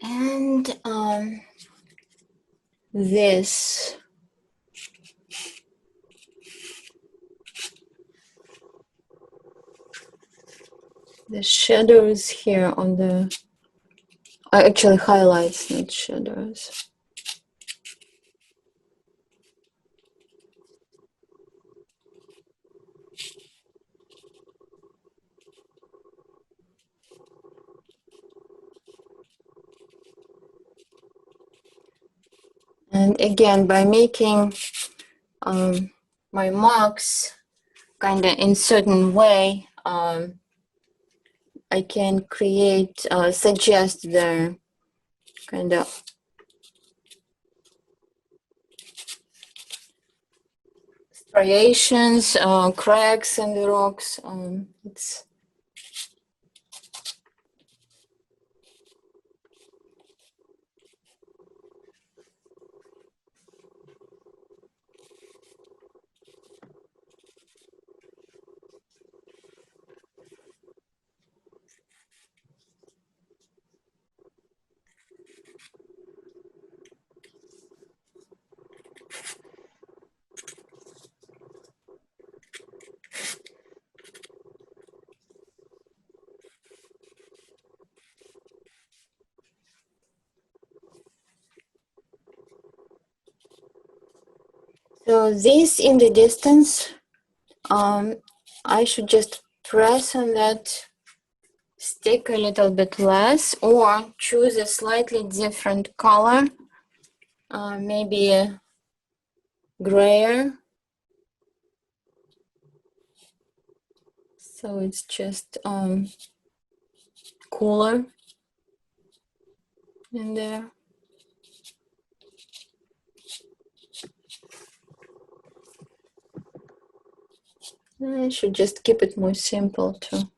and this the shadows here on the actually highlights, not shadows. And again, by making my marks kind of in certain way, I can create, suggest the kind of striations, cracks in the rocks. It's So this in the distance, I should just press on that stick a little bit less or choose a slightly different color, maybe a grayer. So it's just cooler in there. I should just keep it more simple too.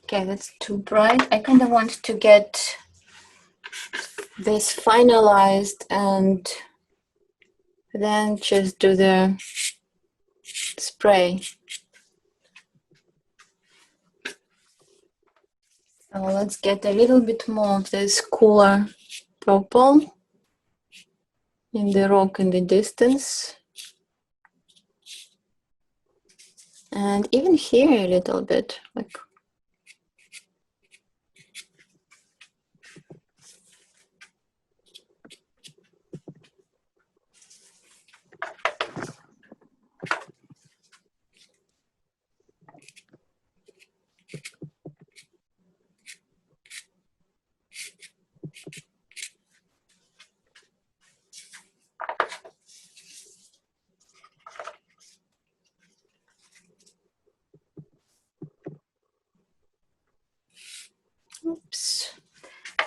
Okay, that's too bright. I kind of want to get this finalized and then just do the spray. So let's get a little bit more of this cooler purple in the rock in the distance. And even here a little bit, like oops,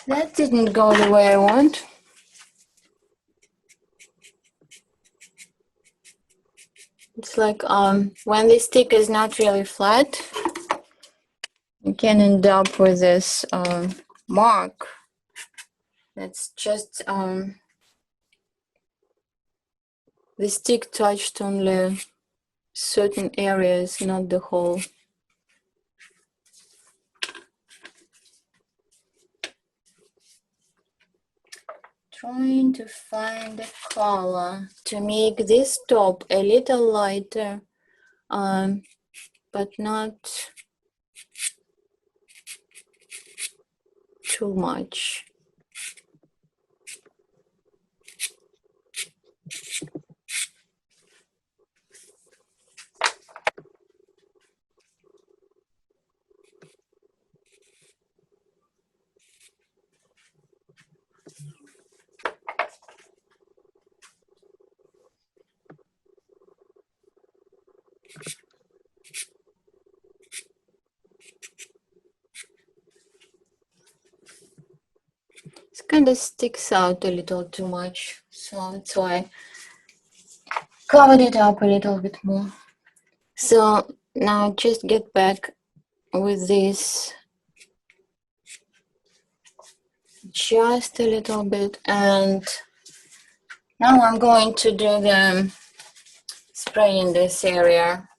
that didn't go the way I want. It's like when the stick is not really flat, you can end up with this mark that's just the stick touched only certain areas, not the whole. Trying to find a color to make this top a little lighter, but not too much. It kind of sticks out a little too much, so that's why I covered it up a little bit more. So now just get back with this just a little bit, and now I'm going to do the spray in this area,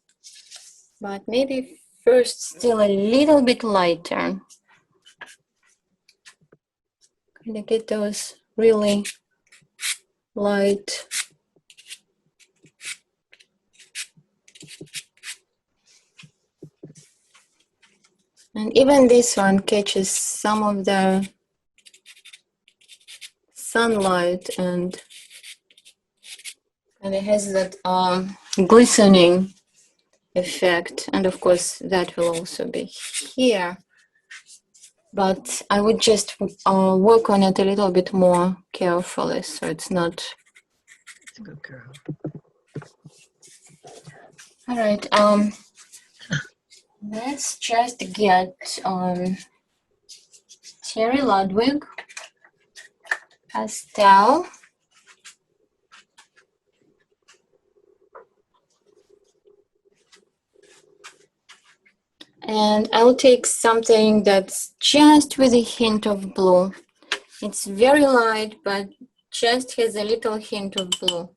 but maybe first still a little bit lighter. Kind of get those really light. And even this one catches some of the sunlight and it has that glistening effect. And of course, that will also be here. But I would just work on it a little bit more carefully, so it's not. That's a good girl. All right. Let's just get Terry Ludwig pastel. And I'll take something that's just with a hint of blue. It's very light, but just has a little hint of blue.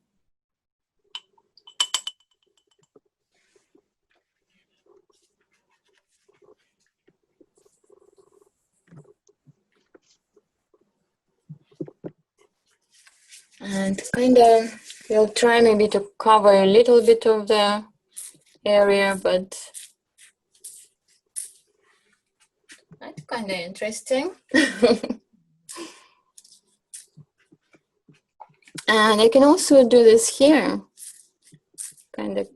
And kind of, we'll try maybe to cover a little bit of the area, but that's kind of interesting. And I can also do this here, kind of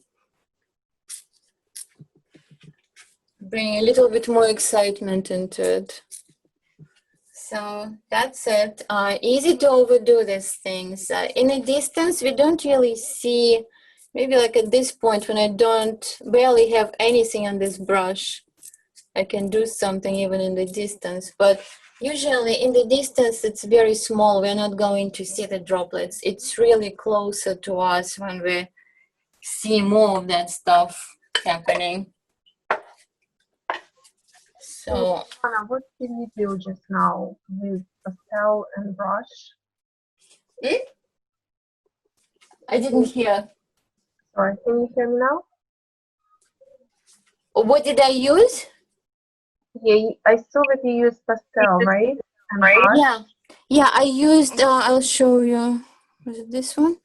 bring a little bit more excitement into it. So that's it. Easy to overdo these things. In a distance, we don't really see, maybe like at this point when I don't barely have anything on this brush, I can do something even in the distance. But usually in the distance, it's very small. We're not going to see the droplets. It's really closer to us when we see more of that stuff happening. So, Anna, what did you do just now with pastel and brush? I didn't hear. Sorry, can you hear me now? What did I use? Yeah, I saw that you used pastel, right? And brush. Yeah, I used, I'll show you, was it this one?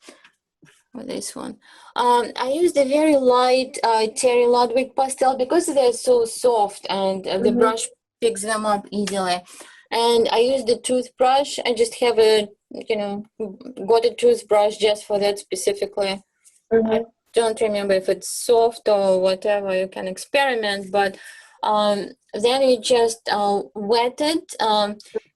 Or this one? I used a very light Terry Ludwig pastel because they're so soft and the brush picks them up easily. And I used the toothbrush. I just have a, got a toothbrush just for that specifically. I don't remember if it's soft or whatever, you can experiment, but then you just wet it.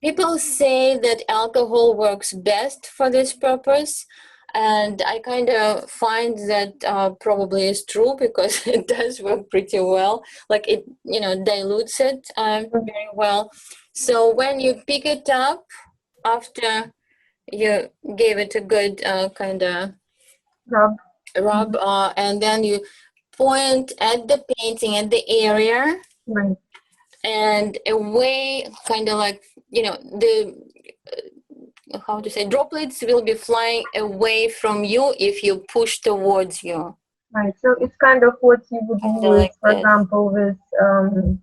People say that alcohol works best for this purpose, and I kind of find that probably is true because it does work pretty well. Like it, dilutes it very well. So when you pick it up after you gave it a good kind of rub, and then you point at the painting, at the area, Right. and away, kind of like, the, how to say, droplets will be flying away from you if you push towards you. Right. So it's kind of what you would Kinda use, like for this. example, with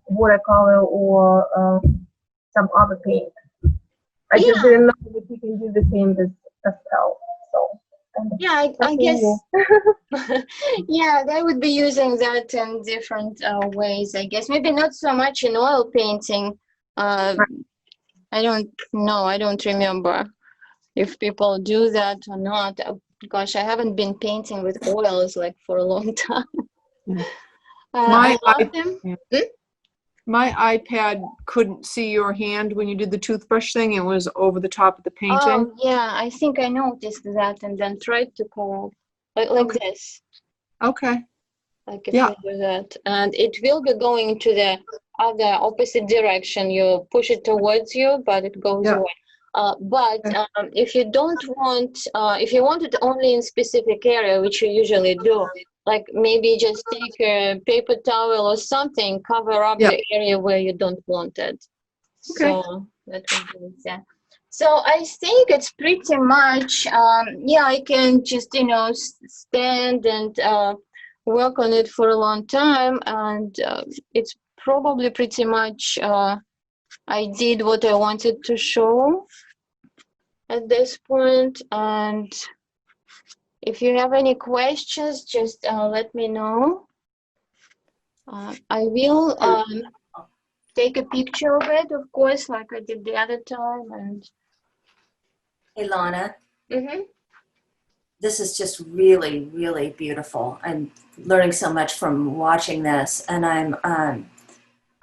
watercolor or some other paint. I just didn't know that you can do the same with pastel. So. Yeah, I guess. Yeah, they would be using that in different ways, I guess. Maybe not so much in oil painting. I don't know. I don't remember if people do that or not. Gosh, I haven't been painting with oils like for a long time. Yeah. I love them. My iPad couldn't see your hand when you did the toothbrush thing. It was over the top of the painting. Oh, yeah, I think I noticed that and then tried to cover up like this. Okay. Like if you do that. And it will be going to the other opposite direction. You push it towards you, but it goes away. But if you don't want, if you want it only in specific area, which you usually do, like maybe just take a paper towel or something, cover up the area where you don't want it. So that would be that. So I think it's pretty much, I can just, stand and work on it for a long time. And it's probably pretty much, I did what I wanted to show at this point. And if you have any questions, just let me know. I will take a picture of it, of course, like I did the other time. And Ilana, this is just really, really beautiful. I'm learning so much from watching this, and I'm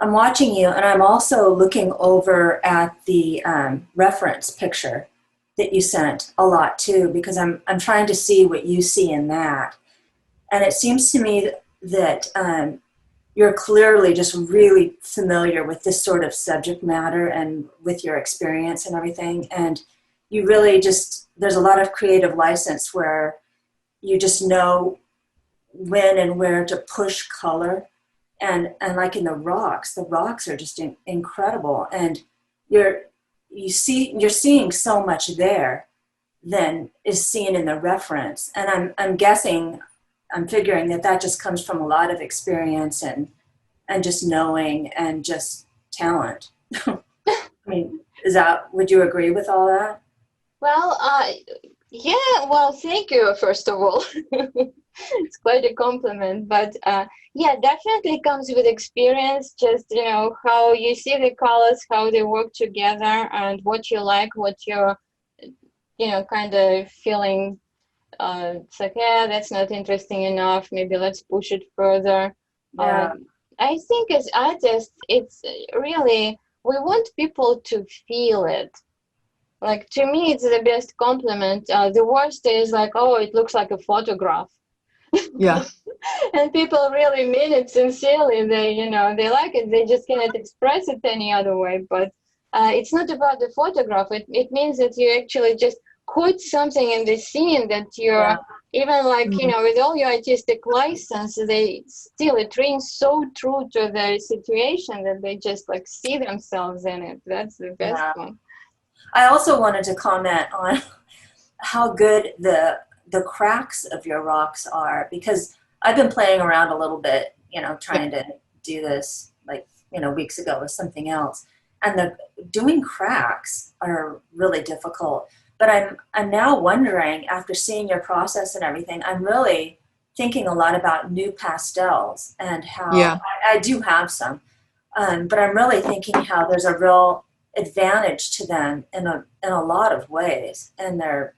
watching you, and I'm also looking over at the reference picture that you sent a lot too, because I'm trying to see what you see in that, and it seems to me that you're clearly just really familiar with this sort of subject matter and with your experience and everything, and you really just, there's a lot of creative license where you just know when and where to push color and like in the rocks are just incredible, and you're seeing so much there than is seen in the reference. And I'm figuring that just comes from a lot of experience and just knowing and just talent. I mean, would you agree with all that? Well, yeah, well, thank you, first of all. It's quite a compliment, but yeah, definitely comes with experience, just, how you see the colors, how they work together, and what you like, what you're, kind of feeling. It's like, yeah, that's not interesting enough. Maybe let's push it further. Yeah. I think as artists, it's really, we want people to feel it. Like, to me, it's the best compliment. The worst is like, oh, it looks like a photograph. Yeah. And people really mean it sincerely. They like it. They just cannot express it any other way. But it's not about the photograph. It means that you actually just caught something in the scene that you're even like, with all your artistic license, it rings so true to the situation that they just like see themselves in it. That's the best one. I also wanted to comment on how good the cracks of your rocks are, because I've been playing around a little bit, trying to do this weeks ago with something else. And doing cracks are really difficult. But I'm now wondering, after seeing your process and everything, I'm really thinking a lot about new pastels and how I do have some, but I'm really thinking how there's a real advantage to them in a lot of ways, and they're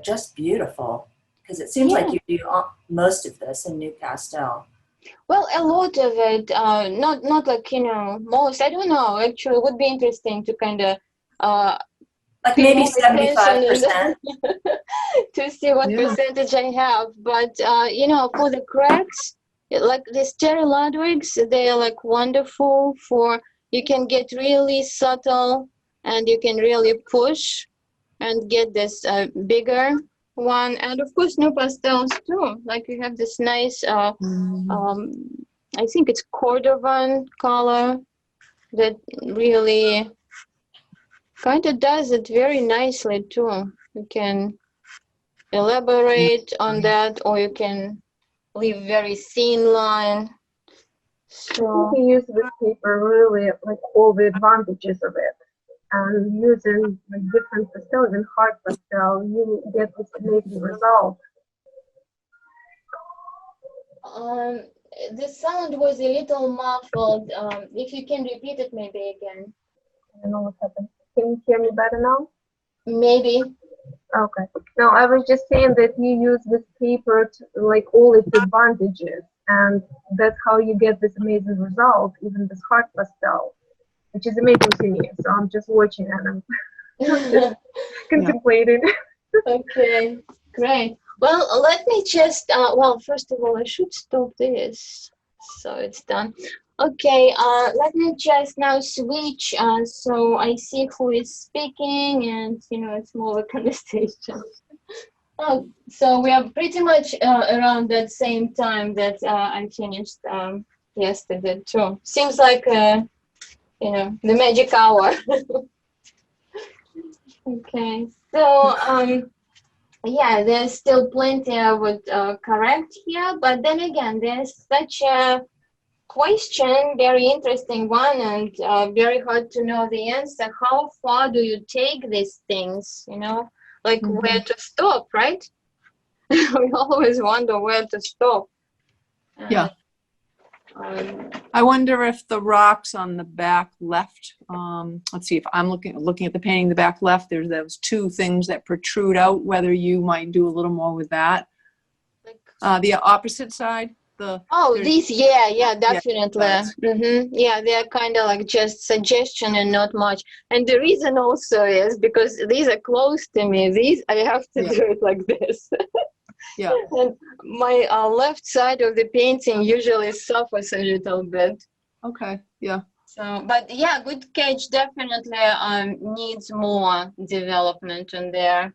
just beautiful, because it seems like you do most of this in new pastel. Well, a lot of it, not like, most. I don't know. Actually, it would be interesting to kind of like maybe 75% to see what percentage I have. But for the cracks, like the cherry Ludwigs, they are like wonderful for. You can get really subtle, and you can really push and get this bigger one. And of course, new pastels too. Like you have this nice, I think it's Cordovan color that really kind of does it very nicely too. You can elaborate on that, or you can leave very thin line. So You use this paper really like all the advantages of it, and using like different pastel, even hard pastel, you get this amazing result. the sound was a little muffled. If you can repeat it maybe again. I don't know what happened. Can you hear me better now? Maybe. Okay. No, I was just saying that you use this paper to like all its advantages, and that's how you get this amazing result, even this hard pastel, which is amazing to me. So I'm just watching and I'm just contemplating. Okay, great. Well, let me just, well, first of all, I should stop this. So it's done. Okay, let me just now switch so I see who is speaking, and, it's more of a conversation. So we are pretty much around that same time that I finished yesterday too. Seems like, the magic hour. Okay, so, yeah, there's still plenty I would correct here, but then again, there's such a question, very interesting one, and very hard to know the answer. How far do you take these things, like where to stop, right? We always wonder where to stop. Yeah. I wonder if the rocks on the back left, let's see, if I'm looking at the painting, the back left, there's those two things that protrude out, whether you might do a little more with that. The opposite side. These, yeah, definitely. Yeah, they're kind of like just suggestion and not much. And the reason also is because these are close to me. These, I have to do it like this. Yeah. And my left side of the painting usually suffers a little bit. Okay, yeah. So, but yeah, good catch. Definitely needs more development in there.